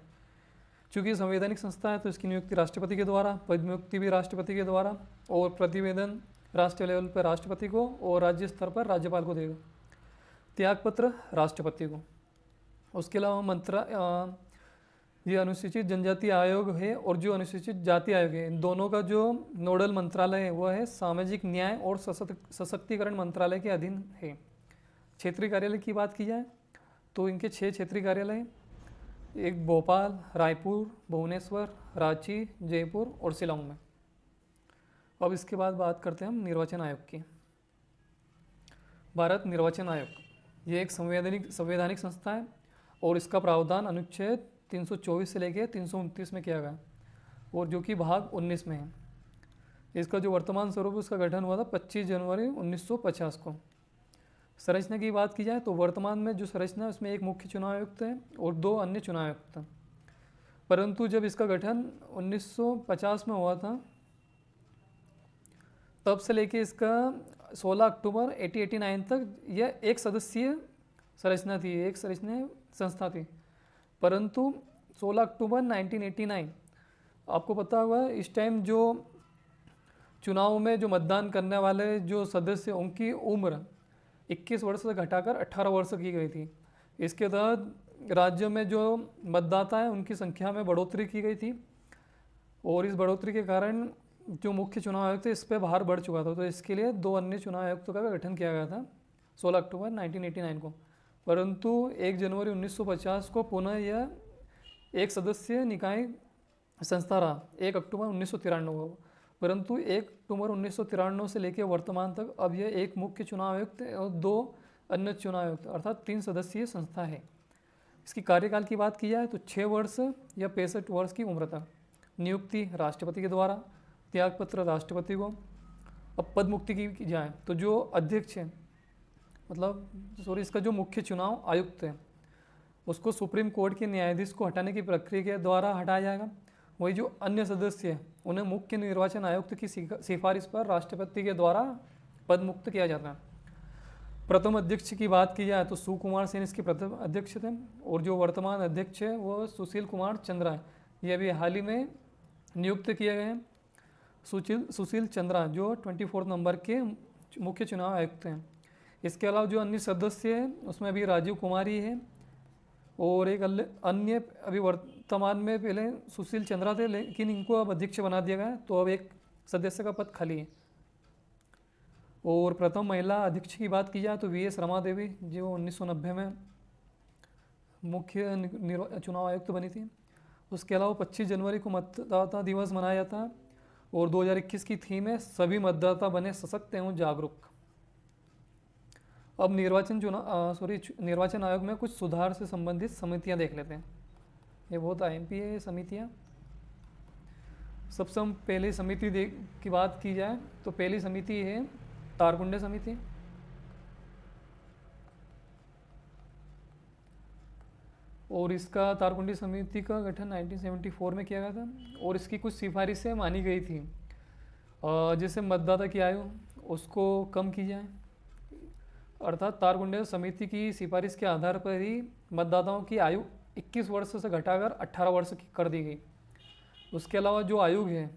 चूँकि संवैधानिक संस्था है तो इसकी नियुक्ति राष्ट्रपति के द्वारा, पद नियुक्ति भी राष्ट्रपति के द्वारा, और प्रतिवेदन राष्ट्रीय लेवल पर राष्ट्रपति को और राज्य स्तर पर राज्यपाल को देगा। त्यागपत्र राष्ट्रपति को। उसके अलावा ये अनुसूचित जनजाति आयोग है और जो अनुसूचित जाति आयोग है, इन दोनों का जो नोडल मंत्रालय है वह है सामाजिक न्याय और सशक्तिकरण मंत्रालय के अधीन है। क्षेत्रीय कार्यालय की बात की जाए तो इनके 6 क्षेत्रीय कार्यालय हैं। एक भोपाल, रायपुर, भुवनेश्वर, रांची, जयपुर और शिलांग में। अब इसके बाद बात करते हैं हम निर्वाचन आयोग की। भारत निर्वाचन आयोग ये एक संवैधानिक संस्था है और इसका प्रावधान अनुच्छेद 324 से लेकर 329 में किया गया, और जो कि भाग 19 में है। इसका जो वर्तमान स्वरूप उसका गठन हुआ था 25 जनवरी 1950 को। संरचना की बात की जाए तो वर्तमान में जो संरचना है उसमें एक मुख्य चुनाव आयुक्त है और 2 अन्य चुनाव आयुक्त हैं। परंतु जब इसका गठन 1950 में हुआ था तब से लेके इसका 16 अक्टूबर 1889 तक यह एक सदस्यीय संरचना थी, एक संरचना संस्था थी। परंतु 16 अक्टूबर 1989। आपको पता होगा इस टाइम जो चुनाव में जो मतदान करने वाले जो सदस्य उनकी उम्र 21 वर्ष से घटाकर 18 वर्ष की गई थी। इसके तहत राज्य में जो मतदाता हैं उनकी संख्या में बढ़ोतरी की गई थी और इस बढ़ोतरी के कारण जो मुख्य चुनाव आयुक्त थे इस पर भार बढ़ चुका था। तो इसके लिए 2 अन्य चुनाव आयुक्तों का भी गठन किया गया था 16 अक्टूबर 1989 को। परंतु 1 जनवरी 1950 को पुनः यह एक सदस्य निकाय संस्था रहा 1 अक्टूबर 1993 को। परंतु 1 अक्टूबर 1993 से लेकर वर्तमान तक अब यह एक मुख्य चुनाव आयुक्त और 2 अन्य चुनाव आयुक्त अर्थात 3 सदस्यीय संस्था है। इसकी कार्यकाल की बात की जाए तो 6 वर्ष या 65 वर्ष की उम्र तक। नियुक्ति राष्ट्रपति के द्वारा, त्यागपत्र राष्ट्रपति को। अब पद मुक्ति की जाए तो जो अध्यक्ष है इसका जो मुख्य चुनाव आयुक्त है उसको सुप्रीम कोर्ट के न्यायाधीश को हटाने की प्रक्रिया के द्वारा हटाया जाएगा। वही जो अन्य सदस्य है उन्हें मुख्य निर्वाचन आयुक्त की सिफारिश पर राष्ट्रपति के द्वारा पद मुक्त किया जाता है। प्रथम अध्यक्ष की बात की जाए तो सुकुमार सेन इसके प्रथम अध्यक्ष थे और जो वर्तमान अध्यक्ष है वो सुशील कुमार चंद्रा है। ये अभी हाल ही में नियुक्त किए गए हैं। सुशील चंद्रा जो 24 नंबर के मुख्य चुनाव आयुक्त हैं। इसके अलावा जो अन्य सदस्य हैं उसमें अभी राजीव कुमारी है और एक अन्य अभी वर्तमान में पहले सुशील चंद्रा थे लेकिन इनको अब अध्यक्ष बना दिया गया है, तो अब एक सदस्य का पद खाली है। और प्रथम महिला अध्यक्ष की बात की जाए तो वी एस रमा देवी जो 1990 में मुख्य चुनाव आयुक्त बनी थी। उसके अलावा 25 जनवरी को मतदाता दिवस मनाया जाता है और 2021 की थीम है सभी मतदाता बने सशक्त एवं जागरूक। अब निर्वाचन आयोग में कुछ सुधार से संबंधित समितियां देख लेते हैं। ये बहुत IMP है समितियां। सबसे हम पहली समिति की बात की जाए तो पहली समिति है तारकुंडे समिति। और इसका तारकुंडी समिति का गठन 1974 में किया गया था और इसकी कुछ सिफारिशें मानी गई थी जैसे मतदाता की आयु उसको कम की जाए, अर्थात तारकुंडे समिति की सिफारिश के आधार पर ही मतदाताओं की आयु 21 वर्ष से घटाकर 18 वर्ष की कर दी गई। उसके अलावा जो आयोग है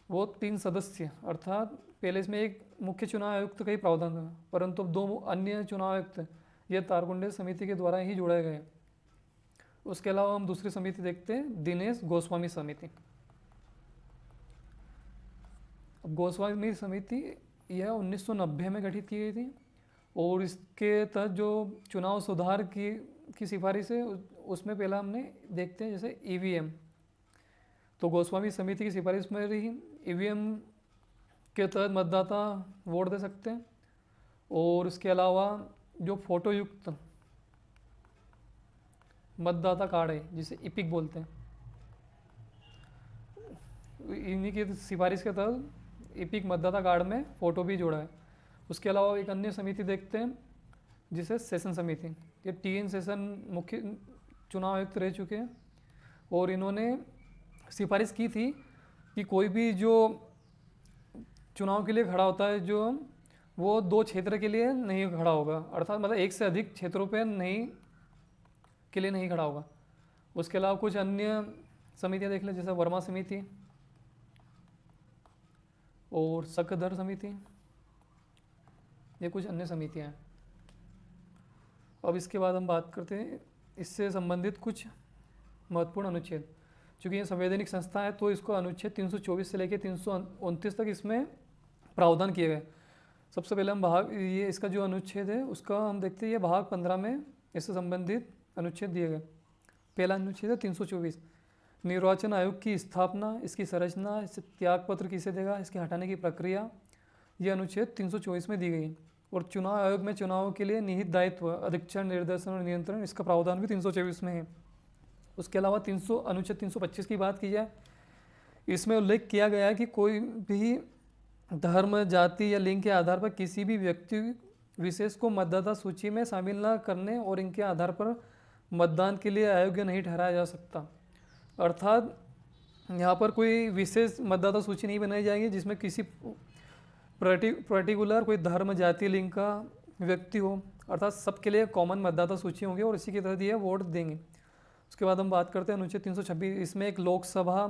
वो 3 सदस्य अर्थात पहले इसमें एक मुख्य चुनाव आयुक्त का ही प्रावधान था परंतु 2 अन्य चुनाव आयुक्त ये तारकुंडे समिति के द्वारा ही जोड़े गए। उसके अलावा हम दूसरी समिति देखते हैं दिनेश गोस्वामी समिति। अब गोस्वामी समिति यह 1990 में गठित की गई थी और इसके तहत जो चुनाव सुधार की सिफारिश है उसमें पहला हमने देखते हैं जैसे EVM। तो गोस्वामी समिति की सिफारिश में रही EVM के तहत मतदाता वोट दे सकते हैं और इसके अलावा जो फोटो युक्त मतदाता कार्ड है जिसे इपिक बोलते हैं इन्हीं की सिफारिश के तहत इपिक मतदाता कार्ड में फ़ोटो भी जोड़ा है। उसके अलावा एक अन्य समिति देखते हैं जिसे सेशन समिति। ये TN सेशन मुख्य चुनाव आयुक्त रह चुके हैं और इन्होंने सिफारिश की थी कि कोई भी जो चुनाव के लिए खड़ा होता है जो वो 2 क्षेत्र के लिए नहीं खड़ा होगा, अर्थात मतलब एक से अधिक क्षेत्रों पे के लिए नहीं खड़ा होगा। उसके अलावा कुछ अन्य समितियाँ देख लें जैसे वर्मा समिति और सकदर समिति, ये कुछ अन्य समितियाँ हैं। अब इसके बाद हम बात करते हैं इससे संबंधित कुछ महत्वपूर्ण अनुच्छेद। चूँकि ये संवैधानिक संस्था है तो इसको अनुच्छेद 324 से लेकर 329 तक इसमें प्रावधान किए गए। सबसे पहले हम ये इसका जो अनुच्छेद है उसका हम देखते हैं। ये भाग 15 में इससे संबंधित अनुच्छेद दिए गए। पहला अनुच्छेद है 324, निर्वाचन आयोग की स्थापना, इसकी संरचना, इससे त्यागपत्र किसे देगा, इसके हटाने की प्रक्रिया, ये अनुच्छेद 324 में दी गई। और चुनाव आयोग में चुनाव के लिए निहित दायित्व, अधिक्षण, निर्देशन और नियंत्रण, इसका प्रावधान भी 324 में है। उसके अलावा अनुच्छेद 325 की बात की जाए, इसमें उल्लेख किया गया है कि कोई भी धर्म, जाति या लिंग के आधार पर किसी भी व्यक्ति विशेष को मतदाता सूची में शामिल न करने और इनके आधार पर मतदान के लिए अयोग्य नहीं ठहराया जा सकता। अर्थात यहाँ पर कोई विशेष मतदाता सूची नहीं बनाई जाएगी जिसमें किसी पर्टिकुलर कोई धर्म, जाति, लिंग का व्यक्ति हो, अर्थात सबके लिए कॉमन मतदाता सूची होंगी और इसी के तहत ये वोट देंगे। उसके बाद हम बात करते हैं अनुच्छेद 326। इसमें एक लोकसभा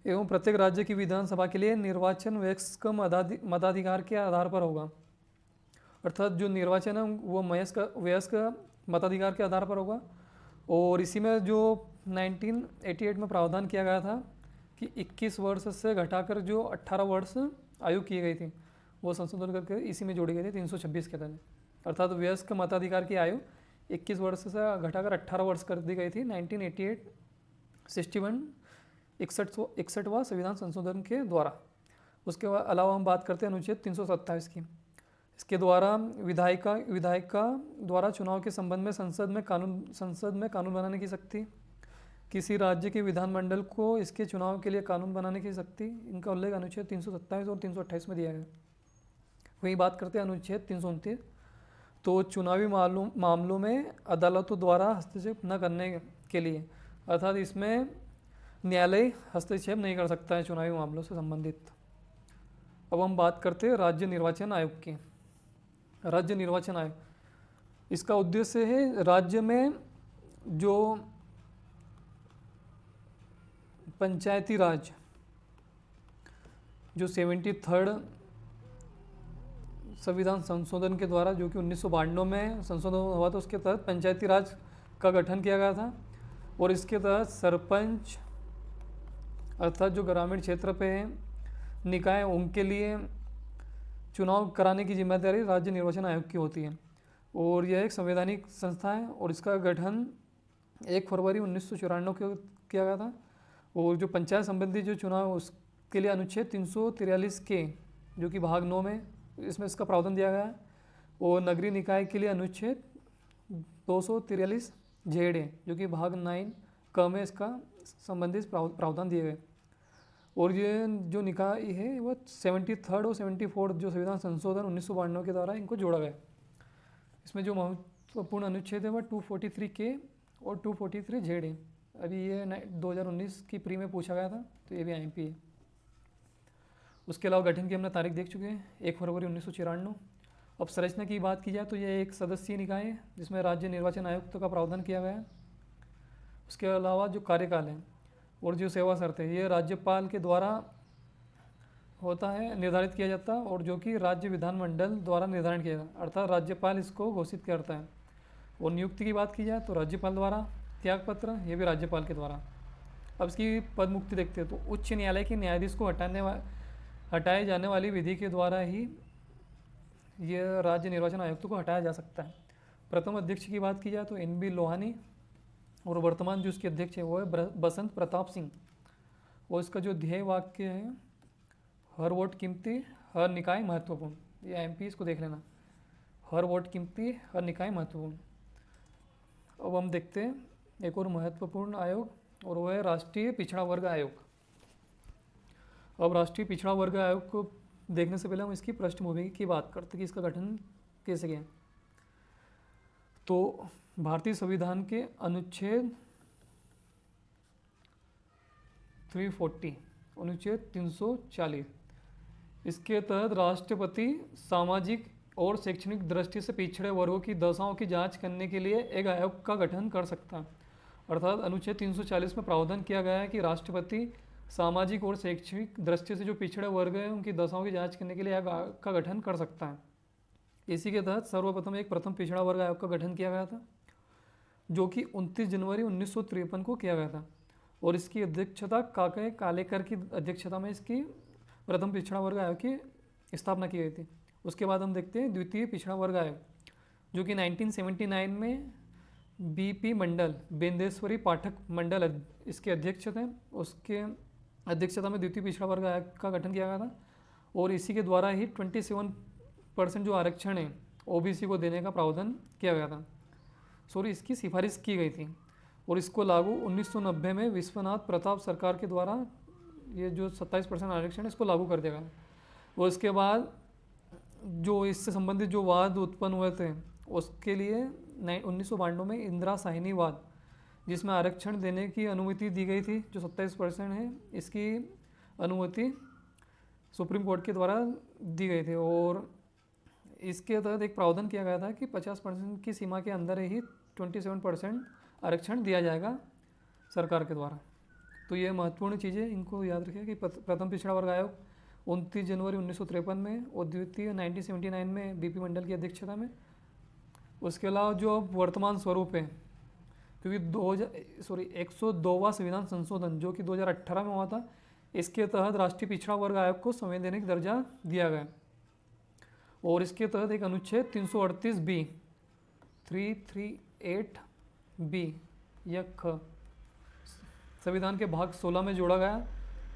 एवं प्रत्येक राज्य की विधानसभा के लिए निर्वाचन वयस्क मताधिकार के आधार पर होगा। अर्थात जो निर्वाचन है वो वयस्क मताधिकार के आधार पर होगा। और इसी में जो 1988 में प्रावधान किया गया था कि 21 वर्ष से घटाकर जो 18 वर्ष आयु की गई थी वो संशोधन करके इसी में जोड़ी गई थी 326 के तहत। अर्थात वयस्क मताधिकार की आयु 21 वर्ष से घटाकर 18 वर्ष कर दी गई थी 1988 61 61वां संविधान संशोधन के द्वारा। उसके अलावा हम बात करते हैं अनुच्छेद 327 की। इसके द्वारा विधायिका द्वारा चुनाव के संबंध में संसद में कानून बनाने की शक्ति, किसी राज्य के विधानमंडल को इसके चुनाव के लिए कानून बनाने की शक्ति, इनका उल्लेख अनुच्छेद 327 और 328 में दिया गया। वही बात करते हैं अनुच्छेद 329। तो चुनावी मामलों में अदालतों द्वारा हस्तक्षेप न करने के लिए, अर्थात इसमें न्यायालय हस्तक्षेप नहीं कर सकता है चुनावी मामलों से संबंधित। अब हम बात करते हैं राज्य निर्वाचन आयोग की। राज्य निर्वाचन आयोग, इसका उद्देश्य है राज्य में जो पंचायती राज जो 73rd संविधान संशोधन के द्वारा जो कि 1992 में संशोधन हुआ था, उसके तहत पंचायती राज का गठन किया गया था। और इसके तहत सरपंच अर्थात जो ग्रामीण क्षेत्र पे है निकाय, उनके लिए चुनाव कराने की जिम्मेदारी राज्य निर्वाचन आयोग की होती है। और यह एक संवैधानिक संस्था है और इसका गठन 1 फरवरी 1994 को किया गया था। और जो पंचायत संबंधी जो चुनाव उसके लिए अनुच्छेद 343 के जो कि भाग 9 में इसमें इसका प्रावधान दिया गया है। और नगरीय निकाय के लिए अनुच्छेद 243 ZA जो कि भाग 9 क में इसका संबंधित प्रावधान दिए गए। और ये जो निकाय है वह 73rd और 74th जो संविधान संशोधन 1992 के द्वारा इनको जोड़ा गया। इसमें जो महत्वपूर्ण अनुच्छेद है वह 243 के और 243 ZA। अभी ये 2019 की प्री में पूछा गया था, तो ये भी IMP है। उसके अलावा गठन की हमने तारीख देख चुके हैं 1 फरवरी 1994। अब संरचना की बात की जाए तो यह एक सदस्यीय निकाय है जिसमें राज्य निर्वाचन आयुक्त का प्रावधान किया गया है। उसके अलावा जो कार्यकाल है और जो सेवा शर्त है ये राज्यपाल के द्वारा होता है, निर्धारित किया जाता है, और जो कि राज्य विधानमंडल द्वारा निर्धारण किया जाता है, अर्थात राज्यपाल इसको घोषित करता है। और नियुक्ति की बात की जाए तो राज्यपाल द्वारा, त्यागपत्र ये भी राज्यपाल के द्वारा। अब इसकी पद मुक्ति देखते हैं तो उच्च न्यायालय के न्यायाधीश को हटाए जाने वाली विधि के द्वारा ही यह राज्य निर्वाचन आयुक्त को हटाया जा सकता है। प्रथम अध्यक्ष की बात की जाए तो NB लोहानी, और वर्तमान जो इसके अध्यक्ष है वो है बसंत प्रताप सिंह। और इसका जो ध्येय वाक्य है हर वोट कीमती, हर निकाय महत्वपूर्ण, ये MP इसको देख लेना, हर वोट कीमती, हर निकाय महत्वपूर्ण। अब हम देखते हैं एक और महत्वपूर्ण आयोग और वह है राष्ट्रीय पिछड़ा वर्ग आयोग। अब राष्ट्रीय पिछड़ा वर्ग आयोग को देखने से पहले हम इसकी पृष्ठभूमि की बात करते हैं कि इसका गठन कैसे किया। तो भारतीय संविधान के अनुच्छेद 340 अनुच्छेद 340 इसके तहत राष्ट्रपति सामाजिक और शैक्षणिक दृष्टि से पिछड़े वर्गों की दशाओं की जांच करने के लिए एक आयोग का गठन कर सकता है। अर्थात अनुच्छेद 340 में प्रावधान किया गया है कि राष्ट्रपति सामाजिक और शैक्षणिक दृष्टि से जो पिछड़े वर्ग हैं उनकी दशाओं की जांच करने के लिए आयोग का गठन कर सकता है। इसी के तहत सर्वप्रथम एक प्रथम पिछड़ा वर्ग आयोग का गठन किया गया था जो कि 29 जनवरी 1953 को किया गया था। और इसकी अध्यक्षता काके कालेकर की अध्यक्षता में इसकी प्रथम पिछड़ा वर्ग आयोग की स्थापना की गई थी। उसके बाद हम देखते हैं द्वितीय पिछड़ा वर्ग आयोग जो कि 1979 में BP मंडल, बेंदेश्वरी पाठक मंडल इसके अध्यक्ष थे। उसके अध्यक्षता में द्वितीय पिछड़ा वर्ग आयोग का गठन किया गया था और इसी के द्वारा ही 27% जो आरक्षण है OBC को देने का प्रावधान किया गया था। इसकी सिफारिश की गई थी और इसको लागू 1990 में विश्वनाथ प्रताप सरकार के द्वारा ये जो 27% आरक्षण है इसको लागू कर दिया गया। और इसके बाद जो इससे संबंधित जो वाद उत्पन्न हुए थे उसके लिए 1992 में इंदिरा साहिनी वाद, जिसमें आरक्षण देने की अनुमति दी गई थी जो 27% है, इसकी अनुमति सुप्रीम कोर्ट के द्वारा दी गई थी। और इसके तहत एक प्रावधान किया गया था कि 50% की सीमा के अंदर ही 27% आरक्षण दिया जाएगा सरकार के द्वारा। तो ये महत्वपूर्ण चीज़ें इनको याद रखिए कि प्रथम पिछड़ा वर्ग आयोग 29 जनवरी 1953 में और द्वितीय 1979 में बीपी मंडल की अध्यक्षता में। उसके अलावा जो अब वर्तमान स्वरूप है, क्योंकि 102वां संविधान संशोधन जो कि 2018 में हुआ था, इसके तहत राष्ट्रीय पिछड़ा वर्ग आयोग को संवैधानिक दर्जा दिया गया और इसके तहत एक अनुच्छेद 338B 338B या ख संविधान के भाग 16 में जोड़ा गया।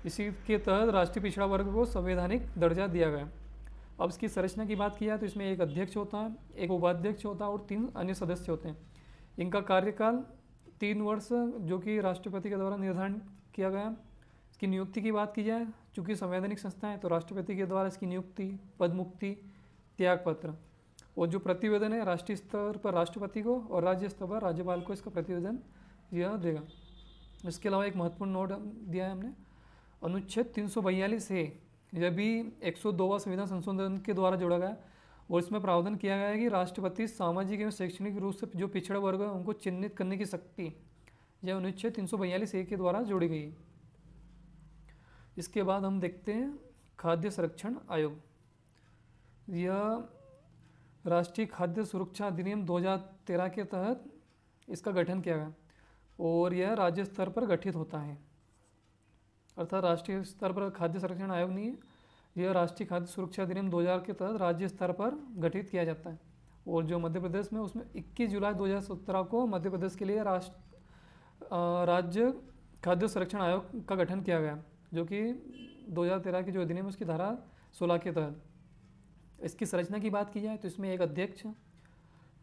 इसी के तहत राष्ट्रीय पिछड़ा वर्ग को संवैधानिक दर्जा दिया गया। अब इसकी संरचना की बात की जाए तो इसमें एक अध्यक्ष होता है, एक उपाध्यक्ष होता है और 3 अन्य सदस्य होते हैं। इनका कार्यकाल 3 वर्ष जो कि राष्ट्रपति के द्वारा निर्धारण किया गया। इसकी नियुक्ति की बात की जाए, चूँकि संवैधानिक संस्था है तो राष्ट्रपति के द्वारा इसकी नियुक्ति, पदमुक्ति, त्यागपत्र और जो प्रतिवेदन है राष्ट्रीय स्तर पर राष्ट्रपति को और राज्य स्तर पर राज्यपाल को इसका प्रतिवेदन यह देगा। इसके अलावा एक महत्वपूर्ण नोट दिया है हमने, अनुच्छेद 342 है, यह भी 102वां संविधान संशोधन के द्वारा जोड़ा गया और इसमें प्रावधान किया गया है कि राष्ट्रपति सामाजिक एवं शैक्षणिक रूप से जो पिछड़ा वर्ग है उनको चिन्हित करने की शक्ति यह अनुच्छेद 342 के द्वारा जोड़ी गई। इसके बाद हम देखते हैं खाद्य संरक्षण आयोग। यह राष्ट्रीय खाद्य सुरक्षा अधिनियम 2013 के तहत इसका गठन किया गया और यह राज्य स्तर पर गठित होता है, अर्थात राष्ट्रीय स्तर पर खाद्य संरक्षण आयोग नहीं है, यह राष्ट्रीय खाद्य सुरक्षा अधिनियम 2000 के तहत राज्य स्तर पर गठित किया जाता है। और जो मध्य प्रदेश में उसमें 21 जुलाई 2017 को मध्य प्रदेश के लिए राज्य खाद्य संरक्षण आयोग का गठन किया गया, जो कि 2013 की जो अधिनियम उसकी धारा 16 के तहत। इसकी संरचना की बात की जाए तो इसमें एक अध्यक्ष,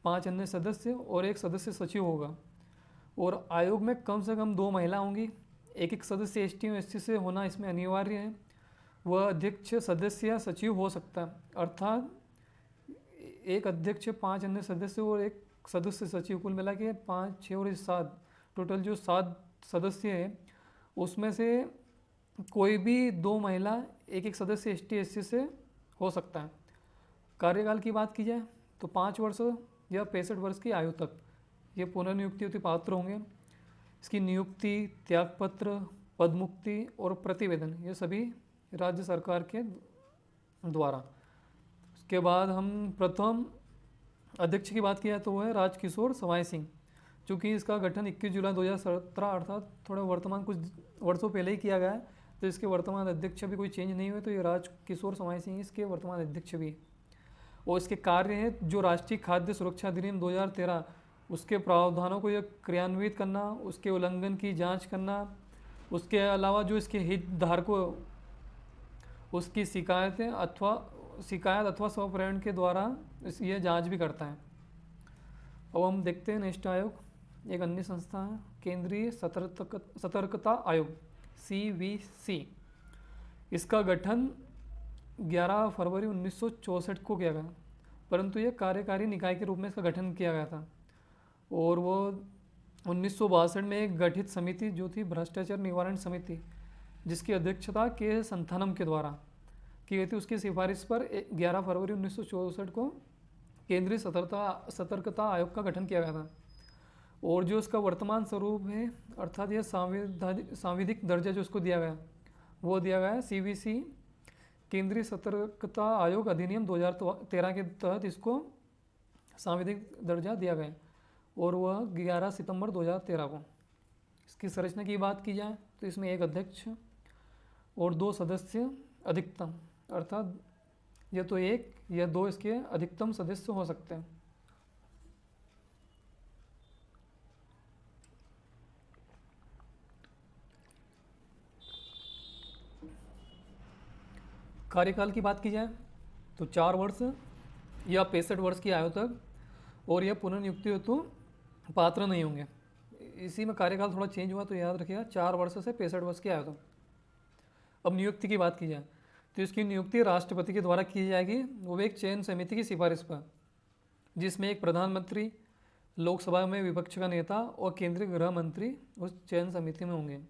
5 अन्य सदस्य और एक सदस्य सचिव होगा और आयोग में कम से कम 2 महिला होंगी। एक सदस्य ST और SC से होना इसमें अनिवार्य है। वह अध्यक्ष, सदस्य या सचिव हो सकता है, अर्थात एक अध्यक्ष, 5 अन्य सदस्य और एक सदस्य सचिव, कुल मिला के 5, 6 और 7, टोटल जो 7 सदस्य है उसमें से कोई भी 2 महिला, एक सदस्य ST SC से हो सकता है। कार्यकाल की बात की जाए तो 5 वर्ष या 65 वर्ष की आयु तक ये पुनर्नियुक्ति होती पात्र होंगे। इसकी नियुक्ति, त्यागपत्र, पदमुक्ति और प्रतिवेदन ये सभी राज्य सरकार के द्वारा। उसके बाद हम प्रथम अध्यक्ष की बात की जाए तो वह है राजकिशोर सवाई सिंह। चूँकि इसका गठन 21 जुलाई 2017 अर्थात थोड़ा वर्तमान कुछ वर्षों पहले ही किया गया है, तो इसके वर्तमान अध्यक्ष भी कोई चेंज नहीं हुए, तो ये राजकिशोर सवाई सिंह इसके वर्तमान अध्यक्ष भी। और इसके कार्य हैं जो राष्ट्रीय खाद्य सुरक्षा अधिनियम 2013 उसके प्रावधानों को यह क्रियान्वित करना, उसके उल्लंघन की जांच करना, उसके अलावा जो इसके हितधारकों उसकी शिकायत अथवा स्वप्रेरण के द्वारा यह जांच भी करता है। अब हम देखते हैं नेक्स्ट आयोग, एक अन्य संस्था है केंद्रीय सतर्कता आयोग CVC। इसका गठन 11 फरवरी 1964 को किया गया, परंतु यह कार्यकारी निकाय के रूप में इसका गठन किया गया था और वो 1962 में एक गठित समिति जो थी भ्रष्टाचार निवारण समिति, जिसकी अध्यक्षता के संथानम के द्वारा की गई थी, उसकी सिफारिश पर 11 फरवरी 1964 को केंद्रीय सतर्कता आयोग का गठन किया गया था। और जो इसका वर्तमान स्वरूप है अर्थात यह सांविधिक दर्जा जो उसको दिया गया वो दिया गया है CVC केंद्रीय सतर्कता आयोग अधिनियम 2013 के तहत इसको सांविधिक दर्जा दिया गया और वह 11 सितंबर 2013 को। इसकी संरचना की बात की जाए तो इसमें एक अध्यक्ष और 2 सदस्य अधिकतम, अर्थात यह तो 1 या 2 इसके अधिकतम सदस्य हो सकते हैं। कार्यकाल की बात की जाए तो 4 वर्ष या 65 वर्ष की आयु तक, और यह पुनर्नियुक्ति हेतु पात्र नहीं होंगे। इसी में कार्यकाल थोड़ा चेंज हुआ तो याद रखिएगा, 4 वर्ष से 65 वर्ष की आयु तक। अब नियुक्ति की बात की जाए तो इसकी नियुक्ति राष्ट्रपति के द्वारा की जाएगी, वो एक चयन समिति की सिफारिश पर, जिसमें एक प्रधानमंत्री, लोकसभा में विपक्ष का नेता और केंद्रीय गृह मंत्री उस चयन समिति में होंगे।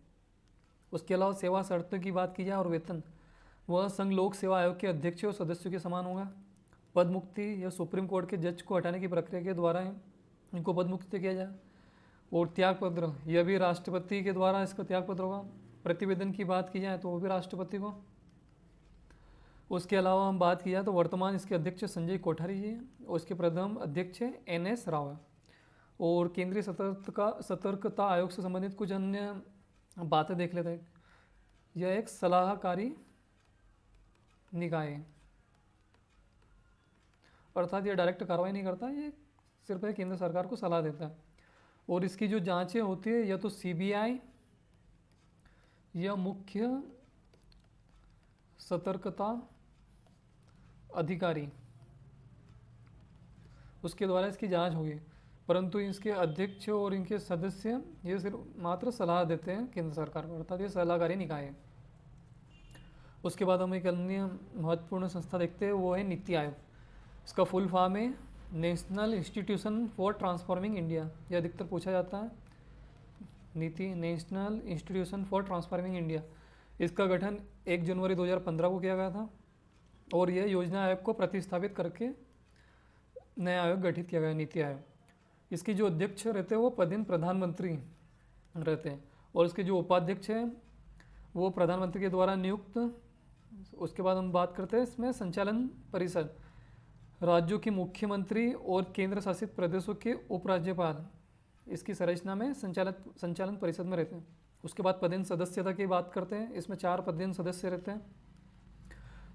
उसके अलावा सेवा शर्तों की बात की जाए और वेतन, वह संघ लोक सेवा आयोग के अध्यक्ष और सदस्यों के समान होगा। पद मुक्ति या सुप्रीम कोर्ट के जज को हटाने की प्रक्रिया के द्वारा है इनको पद मुक्त किया जाए। और त्यागपत्र, यह भी राष्ट्रपति के द्वारा इसका त्यागपत्र होगा। प्रतिवेदन की बात की जाए तो वो भी राष्ट्रपति को। उसके अलावा हम बात की जाए तो वर्तमान इसके अध्यक्ष संजय कोठारी जी हैं और इसके प्रथम अध्यक्ष NS राव है। और केंद्रीय सतर्कता आयोग से संबंधित कुछ अन्य बातें देख लेते हैं। यह एक सलाहकारी निकाय है, अर्थात यह डायरेक्ट कार्रवाई नहीं करता, ये सिर्फ एक केंद्र सरकार को सलाह देता है। और इसकी जो जांचें होती है या तो CBI या मुख्य सतर्कता अधिकारी, उसके द्वारा इसकी जांच होगी। परंतु इसके अध्यक्ष और इनके सदस्य ये सिर्फ मात्र सलाह देते हैं केंद्र सरकार को, अर्थात ये सलाहकारी निकाय है। उसके बाद हम एक अन्य महत्वपूर्ण संस्था देखते हैं, वो है नीति आयोग। इसका फुल फॉर्म है national institution for transforming India. यह अधिकतर पूछा जाता है, नीति national institution for transforming India. इसका गठन 1 जनवरी 2015 को किया गया था और यह योजना आयोग को प्रतिस्थापित करके नया आयोग गठित किया गया, नीति आयोग। इसकी जो अध्यक्ष रहते हैं वो पदेन प्रधानमंत्री रहते हैं और इसके जो उपाध्यक्ष हैं वो प्रधानमंत्री के द्वारा नियुक्त। उसके बाद हम बात करते हैं इसमें संचालन परिषद, राज्यों के मुख्यमंत्री और केंद्र शासित प्रदेशों के उपराज्यपाल इसकी संरचना में संचालन परिषद में रहते हैं। उसके बाद पदेन सदस्यता की बात करते हैं। इसमें 4 पदेन सदस्य रहते हैं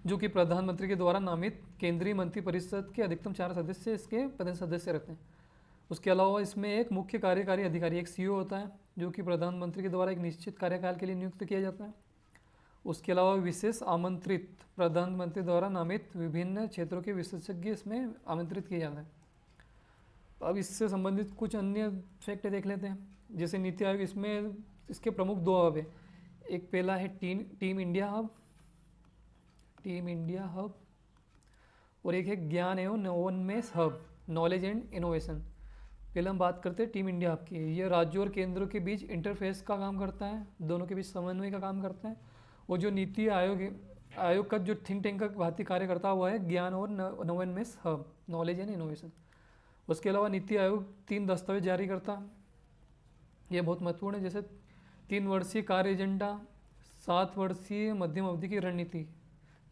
जो कि प्रधानमंत्री के द्वारा नामित केंद्रीय मंत्रिपरिषद के अधिकतम 4 सदस्य इसके पदेन सदस्य रहते हैं। उसके अलावा इसमें एक मुख्य कार्यकारी अधिकारी, एक CEO होता है जो कि प्रधानमंत्री के द्वारा एक निश्चित कार्यकाल के लिए नियुक्त किया जाता है। उसके अलावा विशेष आमंत्रित, प्रधानमंत्री द्वारा नामित विभिन्न क्षेत्रों के विशेषज्ञ इसमें आमंत्रित किए जाते हैं। अब इससे संबंधित कुछ अन्य फैक्ट देख लेते हैं। जैसे नीति आयोग, इसमें इसके प्रमुख 2 हब है। एक पहला है टीम इंडिया हब और एक है ज्ञान एवं नवोन्मेष हब, नॉलेज एंड इनोवेशन। पहले हम बात करते हैं टीम इंडिया हब की। यह राज्यों और केंद्रों के बीच इंटरफेस का काम करता है, दोनों के बीच समन्वय का काम करता है। और जो नीति आयोग का जो थिंक टैंक का भांति कार्य करता है वो है ज्ञान और नवोन्मेष हब, नॉलेज एंड इनोवेशन। उसके अलावा नीति आयोग 3 दस्तावेज जारी करता है, ये बहुत महत्वपूर्ण है। जैसे 3 वर्षीय कार्य एजेंडा, 7 वर्षीय मध्यम अवधि की रणनीति,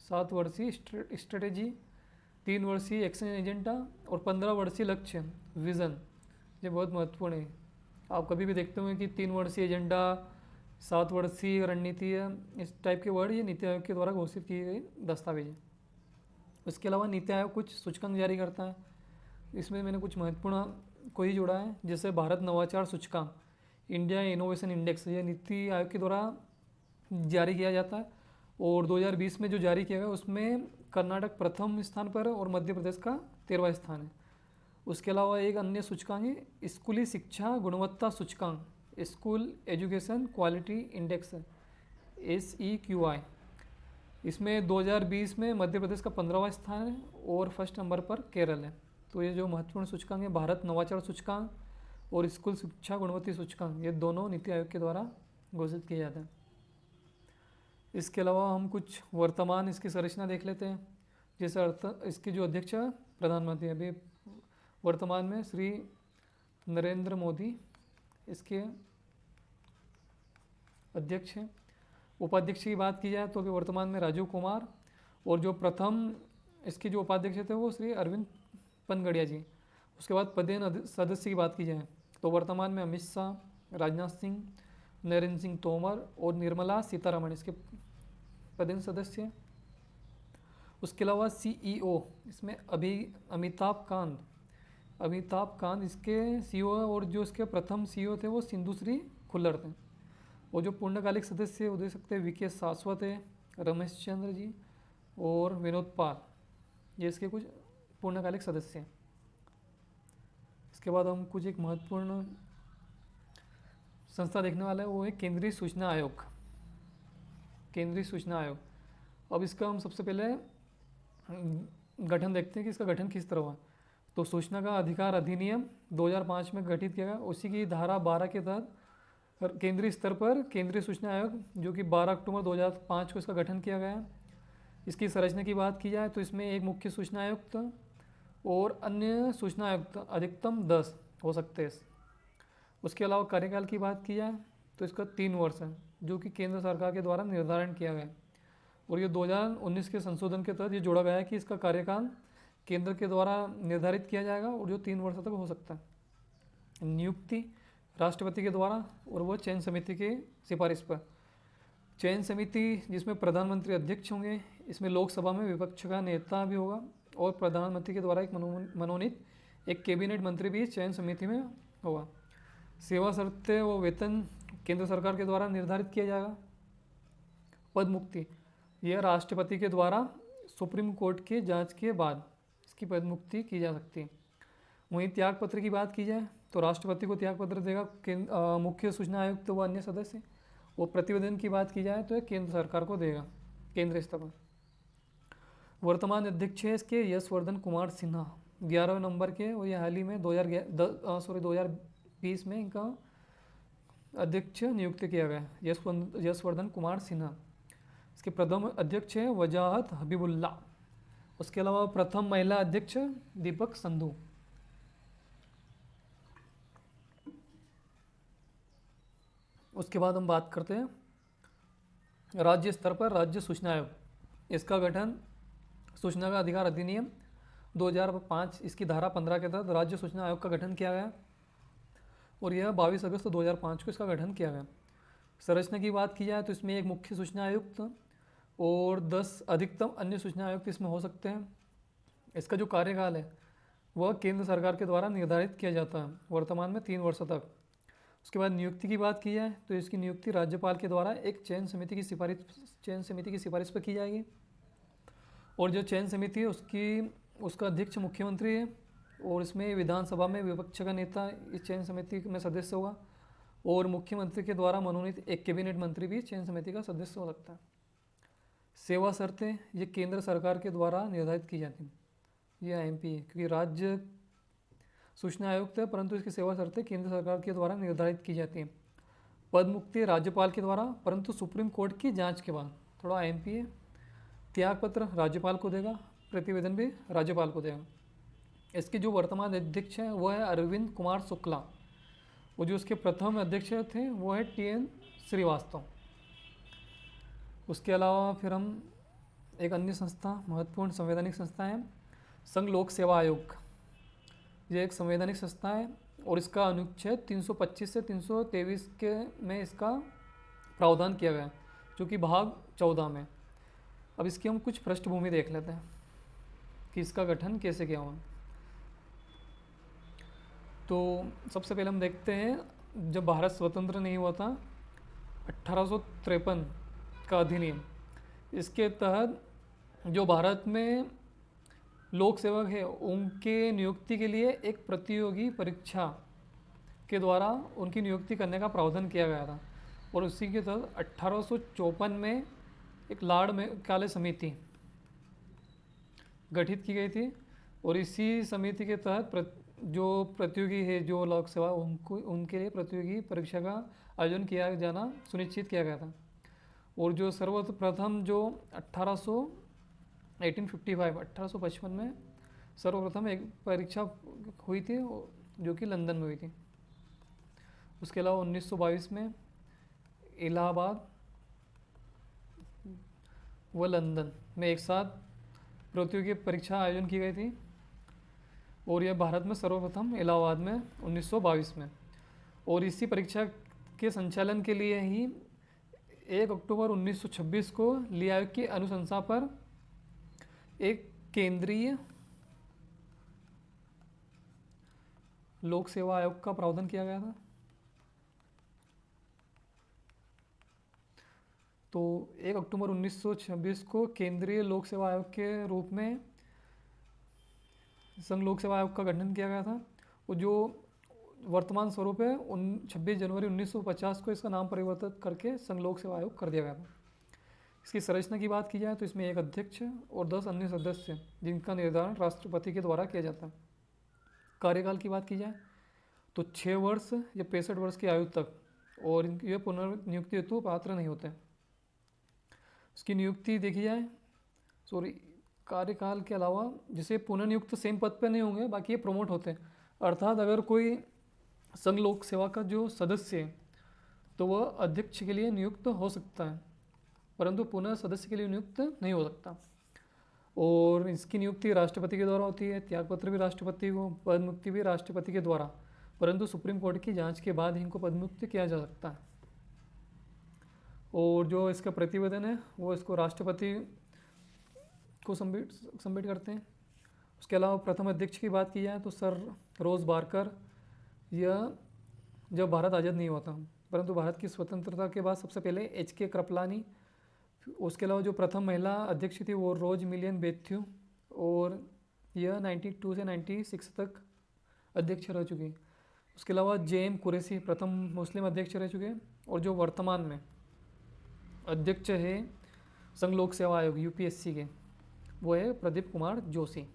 7 वर्षीय स्ट्रेटेजी, 3 वर्षीय एक्शन एजेंडा और 15 वर्षीय लक्ष्य विज़न। ये बहुत महत्वपूर्ण है। आप कभी भी देखते होंगे कि 3 वर्षीय एजेंडा, 7 वर्षीय रणनीति है, इस टाइप के वर्ड ये नीति आयोग के द्वारा घोषित किए गए दस्तावेज है। उसके अलावा नीति आयोग कुछ सूचकांक जारी करता है। इसमें मैंने कुछ महत्वपूर्ण को ही जोड़ा है। जैसे भारत नवाचार सूचकांक, इंडिया इनोवेशन इंडेक्स, ये नीति आयोग के द्वारा जारी किया जाता है और 2020 में जो जारी किया गया उसमें कर्नाटक प्रथम स्थान पर और मध्य प्रदेश का 13वां स्थान है। उसके अलावा एक अन्य सूचकांक है स्कूली शिक्षा गुणवत्ता सूचकांक, school education quality index, SEQI। इसमें 2020 में मध्य प्रदेश का 15वां स्थान है और फर्स्ट नंबर पर केरल है। तो ये जो महत्वपूर्ण सूचकांक है, भारत नवाचार सूचकांक और स्कूल शिक्षा गुणवत्ता सूचकांक, ये दोनों नीति आयोग के द्वारा घोषित किए जाते हैं। इसके अलावा हम कुछ वर्तमान इसकी संरचना देख लेते हैं। जैसे इसके जो अध्यक्ष प्रधानमंत्री अभी वर्तमान में श्री नरेंद्र मोदी इसके अध्यक्ष हैं। उपाध्यक्ष की बात की जाए तो अभी वर्तमान में राजीव कुमार और जो प्रथम इसके जो उपाध्यक्ष थे वो श्री अरविंद पनगड़िया जी। उसके बाद पदेन सदस्य की बात की जाए तो वर्तमान में अमित शाह, राजनाथ सिंह, नरेंद्र सिंह तोमर और निर्मला सीतारमण इसके पदेन सदस्य हैं। उसके अलावा CEO इसमें अमिताभ कांत इसके CEO और जो इसके प्रथम CEO थे वो सिंधुश्री खुल्लर थे। और जो पूर्णकालिक सदस्य वो देख सकते हैं VK शाश्वत है, रमेश चंद्र जी और विनोद पाल, ये इसके कुछ पूर्णकालिक सदस्य हैं। इसके बाद हम कुछ एक महत्वपूर्ण संस्था देखने वाला है, वो है केंद्रीय सूचना आयोग। अब इसका हम सबसे पहले गठन देखते हैं कि इसका गठन किस तरह हुआ। तो सूचना का अधिकार अधिनियम 2005 में गठित किया गया। उसी की धारा 12 के तहत केंद्रीय स्तर पर केंद्रीय सूचना आयोग जो कि 12 अक्टूबर 2005 को इसका गठन किया गया। इसकी संरचना की बात की जाए तो इसमें एक मुख्य सूचना आयुक्त और अन्य सूचना आयुक्त अधिकतम 10 हो सकते हैं। उसके अलावा कार्यकाल की बात की जाए तो इसका 3 वर्ष है, जो कि केंद्र सरकार के द्वारा निर्धारण किया गया है। और ये 2019 के संशोधन के तहत ये जोड़ा गया है कि इसका कार्यकाल केंद्र के द्वारा निर्धारित किया जाएगा और जो 3 वर्ष तक हो सकता है। नियुक्ति राष्ट्रपति के द्वारा और वह चयन समिति के सिफारिश पर। चयन समिति जिसमें प्रधानमंत्री अध्यक्ष होंगे, इसमें लोकसभा में विपक्ष का नेता भी होगा और प्रधानमंत्री के द्वारा एक मनोनीत एक कैबिनेट मंत्री भी चयन समिति में होगा। सेवा शर्तें व वेतन केंद्र सरकार के द्वारा निर्धारित किया जाएगा। पद मुक्ति यह राष्ट्रपति के द्वारा सुप्रीम कोर्ट के जांच के बाद इसकी पद मुक्ति की जा सकती है। वहीं त्यागपत्र की बात की जाए तो राष्ट्रपति को त्यागपत्र देगा मुख्य सूचना आयुक्त व अन्य सदस्य। वो प्रतिवेदन की बात की जाए तो केंद्र सरकार को देगा केंद्रीय स्तर पर। वर्तमान अध्यक्ष है इसके यशवर्धन कुमार सिन्हा, 11 नंबर के, और ये हाल ही में 2020 में इनका अध्यक्ष नियुक्त किया गया यशवर्धन कुमार सिन्हा। इसके प्रथम अध्यक्ष है वजाहत हबीबुल्ला। उसके अलावा प्रथम महिला अध्यक्ष दीपक संधू। उसके बाद हम बात करते हैं राज्य स्तर पर राज्य सूचना आयोग। इसका गठन सूचना का अधिकार अधिनियम 2005 इसकी धारा 15 के तहत राज्य सूचना आयोग का गठन किया गया और यह 22 अगस्त 2005 को इसका गठन किया गया। संरचना की बात की जाए तो इसमें एक मुख्य सूचना आयुक्त और 10 अधिकतम अन्य सूचना आयुक्त इसमें हो सकते हैं। इसका जो कार्यकाल है वह केंद्र सरकार के द्वारा निर्धारित किया जाता है, वर्तमान में 3 वर्षों तक। उसके बाद नियुक्ति की बात की जाए तो इसकी नियुक्ति राज्यपाल के द्वारा एक चयन समिति की सिफारिश पर की जाएगी और जो चयन समिति है उसका अध्यक्ष मुख्यमंत्री है और इसमें विधानसभा में विपक्ष का नेता इस चयन समिति में सदस्य होगा और मुख्यमंत्री के द्वारा मनोनीत एक कैबिनेट मंत्री भी चयन समिति का सदस्य हो सकता है। सेवा शर्तें ये केंद्र सरकार के द्वारा निर्धारित की जाती हैं। यह एमपी है क्योंकि राज्य सूचना आयुक्त है परंतु इसकी सेवा शर्तें केंद्र सरकार के द्वारा निर्धारित की जाती हैं। पद मुक्ति राज्यपाल के द्वारा परंतु सुप्रीम कोर्ट की जांच के बाद, थोड़ा एमपी है। त्यागपत्र राज्यपाल को देगा, प्रतिवेदन भी राज्यपाल को देगा। इसके जो वर्तमान अध्यक्ष हैं वह है अरविंद कुमार शुक्ला और जो उसके प्रथम अध्यक्ष थे वो है TN श्रीवास्तव। उसके अलावा फिर हम एक अन्य संस्था, महत्वपूर्ण संवैधानिक संस्था है संघ लोक सेवा आयोग। यह एक संवैधानिक संस्था है और इसका अनुच्छेद 325 से 323 के में इसका प्रावधान किया गया है, जो कि भाग 14 में। अब इसकी हम कुछ पृष्ठभूमि देख लेते हैं कि इसका गठन कैसे किया हुआ। तो सबसे पहले हम देखते हैं जब भारत स्वतंत्र नहीं हुआ था 1853 का अधिनियम, इसके तहत जो भारत में लोक सेवक है उनके नियुक्ति के लिए एक प्रतियोगी परीक्षा के द्वारा उनकी नियुक्ति करने का प्रावधान किया गया था और उसी के तहत 1854 में एक लार्ड मेकाले समिति गठित की गई थी और इसी समिति के तहत जो प्रतियोगी है जो लोक सेवा उनके लिए प्रतियोगी परीक्षा का आयोजन किया जाना सुनिश्चित किया गया था। और जो सर्वप्रथम जो 1855 में सर्वप्रथम एक परीक्षा हुई थी जो कि लंदन में हुई थी। उसके अलावा 1922 में इलाहाबाद व लंदन में एक साथ प्रतियोगी परीक्षा आयोजन की गई थी और यह भारत में सर्वप्रथम इलाहाबाद में 1922 में। और इसी परीक्षा के संचालन के लिए ही 1 अक्टूबर 1926 को ली आयोग की अनुशंसा पर एक केंद्रीय लोक सेवा आयोग का प्रावधान किया गया था। तो 1 अक्टूबर 1926 को केंद्रीय लोक सेवा आयोग के रूप में संघ लोक सेवा आयोग का गठन किया गया था और जो वर्तमान स्वरूप है 26 जनवरी 1950 को इसका नाम परिवर्तित करके संघ लोक सेवा आयोग कर दिया गया था। इसकी संरचना की बात की जाए तो इसमें एक अध्यक्ष और 10 अन्य सदस्य जिनका निर्धारण राष्ट्रपति के द्वारा किया जाता है। कार्यकाल की बात की जाए तो 6 वर्ष या 65 वर्ष की आयु तक और ये पुनर्नियुक्ति हेतु पात्र नहीं होते। इसकी नियुक्ति देखी जाए कार्यकाल के अलावा जैसे पुनर्नियुक्त सेम पद पर नहीं होंगे, बाकी ये प्रमोट होते हैं। अर्थात अगर कोई संघ लोक सेवा का जो सदस्य है तो वह अध्यक्ष के लिए नियुक्त हो सकता है, परंतु पुनः सदस्य के लिए नियुक्त नहीं हो सकता। और इसकी नियुक्ति राष्ट्रपति के द्वारा होती है, त्यागपत्र भी राष्ट्रपति को, पद मुक्ति भी राष्ट्रपति के द्वारा, परंतु सुप्रीम कोर्ट की जांच के बाद ही इनको पद मुक्त किया जा सकता है। और जो इसका प्रतिवेदन है वो इसको राष्ट्रपति को सबमिट करते हैं। उसके अलावा प्रथम अध्यक्ष की बात की जाए तो सर रोज़ बारकर, यह जब भारत आज़ाद नहीं हुआ था, परंतु भारत की स्वतंत्रता के बाद सबसे पहले HK कृपलानी। उसके अलावा जो प्रथम महिला अध्यक्ष थी वो रोज मिलियन बेथ्यू, और यह 92 से 96 तक अध्यक्ष रह चुकी है। उसके अलावा JM कुरैशी प्रथम मुस्लिम अध्यक्ष रह चुके हैं। और जो वर्तमान में अध्यक्ष है संघ लोक सेवा आयोग UPSC के, वो है प्रदीप कुमार जोशी।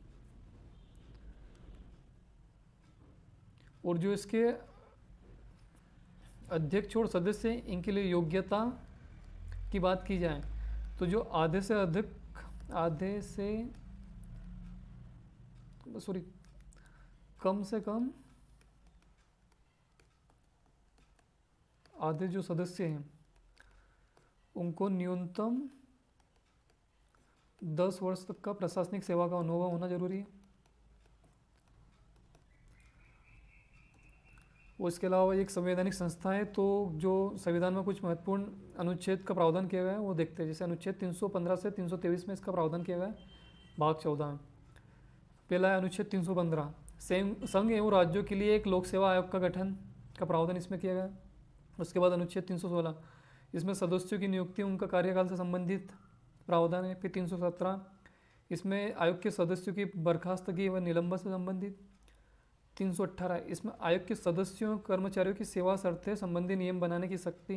और जो इसके अध्यक्ष और सदस्य इनके लिए योग्यता की बात की जाए तो जो आधे से कम से कम आधे जो सदस्य हैं उनको न्यूनतम 10 वर्ष तक का प्रशासनिक सेवा का अनुभव होना जरूरी है। और इसके अलावा एक संवैधानिक संस्था है, तो जो संविधान में कुछ महत्वपूर्ण अनुच्छेद का प्रावधान किया गया है वो देखते हैं। जैसे अनुच्छेद 315 से 323 में इसका प्रावधान किया गया है भाग 14 में। पहला है अनुच्छेद 315, संघ एवं राज्यों के लिए एक लोक सेवा आयोग का गठन का प्रावधान इसमें किया गया है। उसके बाद अनुच्छेद 316, इसमें सदस्यों की नियुक्ति उनका कार्यकाल से संबंधित प्रावधान है। फिर 317, इसमें आयोग के सदस्यों की बर्खास्तगी व निलंबन से संबंधित। 318, इसमें आयोग के सदस्यों कर्मचारियों की सेवा शर्तें संबंधी नियम बनाने की शक्ति।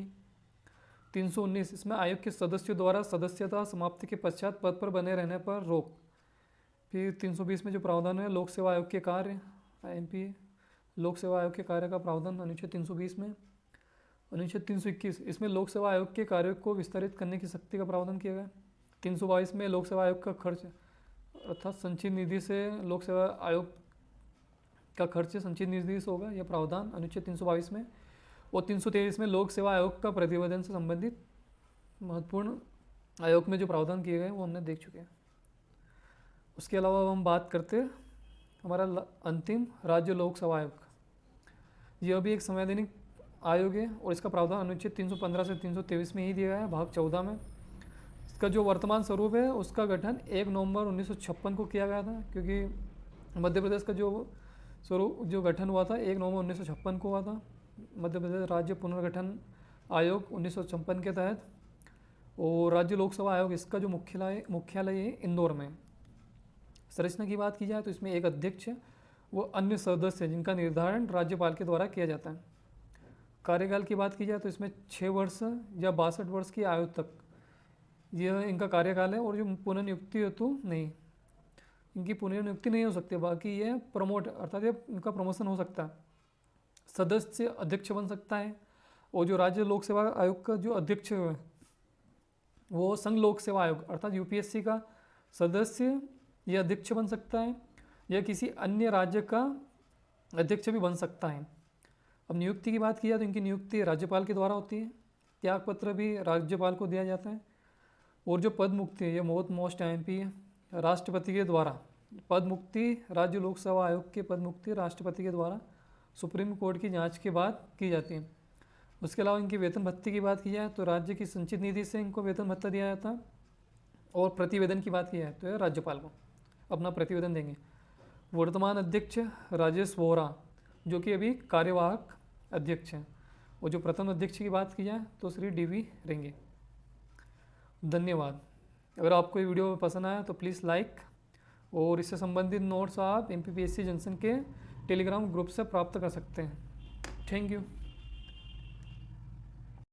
319, इसमें आयोग के सदस्यों द्वारा सदस्यता समाप्ति के पश्चात पद पर बने रहने पर रोक। फिर 320 में जो प्रावधान है लोक सेवा आयोग के कार्य, IMP लोक सेवा आयोग के कार्य का प्रावधान अनुच्छेद 320 में। अनुच्छेद 321, इसमें लोक सेवा आयोग के कार्यों को विस्तारित करने की शक्ति का प्रावधान किया गया। 322 में लोक सेवा आयोग का खर्च अर्थात संचित निधि से लोक सेवा आयोग का खर्च संचित निधि से होगा, यह प्रावधान अनुच्छेद 322 में। और 323 में लोक सेवा आयोग का प्रतिवेदन से संबंधित महत्वपूर्ण आयोग में जो प्रावधान किए गए वो हमने देख चुके हैं। उसके अलावा हम बात करते हैं हमारा अंतिम राज्य लोक सेवा आयोग। यह भी एक संवैधानिक आयोग है और इसका प्रावधान अनुच्छेद 315 से 323 में ही दिया गया है भाग 14 में। इसका जो वर्तमान स्वरूप है उसका गठन 1 नवंबर 1956 को किया गया था, क्योंकि मध्य प्रदेश का जो गठन हुआ था 1 नवंबर 1956 को हुआ था, मध्य प्रदेश राज्य पुनर्गठन आयोग 1956 के तहत। और राज्य लोक सेवा आयोग इसका जो मुख्यालय है इंदौर में। संरचना की बात की जाए तो इसमें एक अध्यक्ष व अन्य सदस्य जिनका निर्धारण राज्यपाल के द्वारा किया जाता है। कार्यकाल की बात की जाए तो इसमें 6 वर्ष या 62 वर्ष की आयु तक यह इनका कार्यकाल है। और जो पुनर्नियुक्ति हेतु नहीं, इनकी पुनर्नियुक्ति नहीं हो सकती, बाकी ये प्रमोट अर्थात ये इनका प्रमोशन हो सकता है। सदस्य अध्यक्ष बन सकता है। और जो राज्य लोक सेवा आयोग का जो अध्यक्ष है वो संघ लोक सेवा आयोग अर्थात UPSC का सदस्य या अध्यक्ष बन सकता है, या किसी अन्य राज्य का अध्यक्ष भी बन सकता है। अब नियुक्ति की बात की जाए तो इनकी नियुक्ति राज्यपाल के द्वारा होती है, त्यागपत्र भी राज्यपाल को दिया जाता है। और जो पद मुक्ति है ये मोस्ट IMP है, राष्ट्रपति के द्वारा पद मुक्ति, राज्य लोक सेवा आयोग के पद मुक्ति राष्ट्रपति के द्वारा सुप्रीम कोर्ट की जांच के बाद की जाती है। उसके अलावा इनकी वेतन भत्ते की बात की जाए तो राज्य की संचित निधि से इनको वेतन भत्ता दिया जाता है। और प्रतिवेदन की बात की जाए तो यह राज्यपाल को अपना प्रतिवेदन देंगे। वर्तमान अध्यक्ष राजेश वोरा जो कि अभी कार्यवाहक अध्यक्ष हैं। और जो प्रथम अध्यक्ष की बात की जाए तो श्री DV रेंगे। धन्यवाद। अगर आपको ये वीडियो पसंद आया तो प्लीज़ लाइक, और इससे संबंधित नोट्स आप MPPSC जंक्शन के टेलीग्राम ग्रुप से प्राप्त कर सकते हैं। Thank you.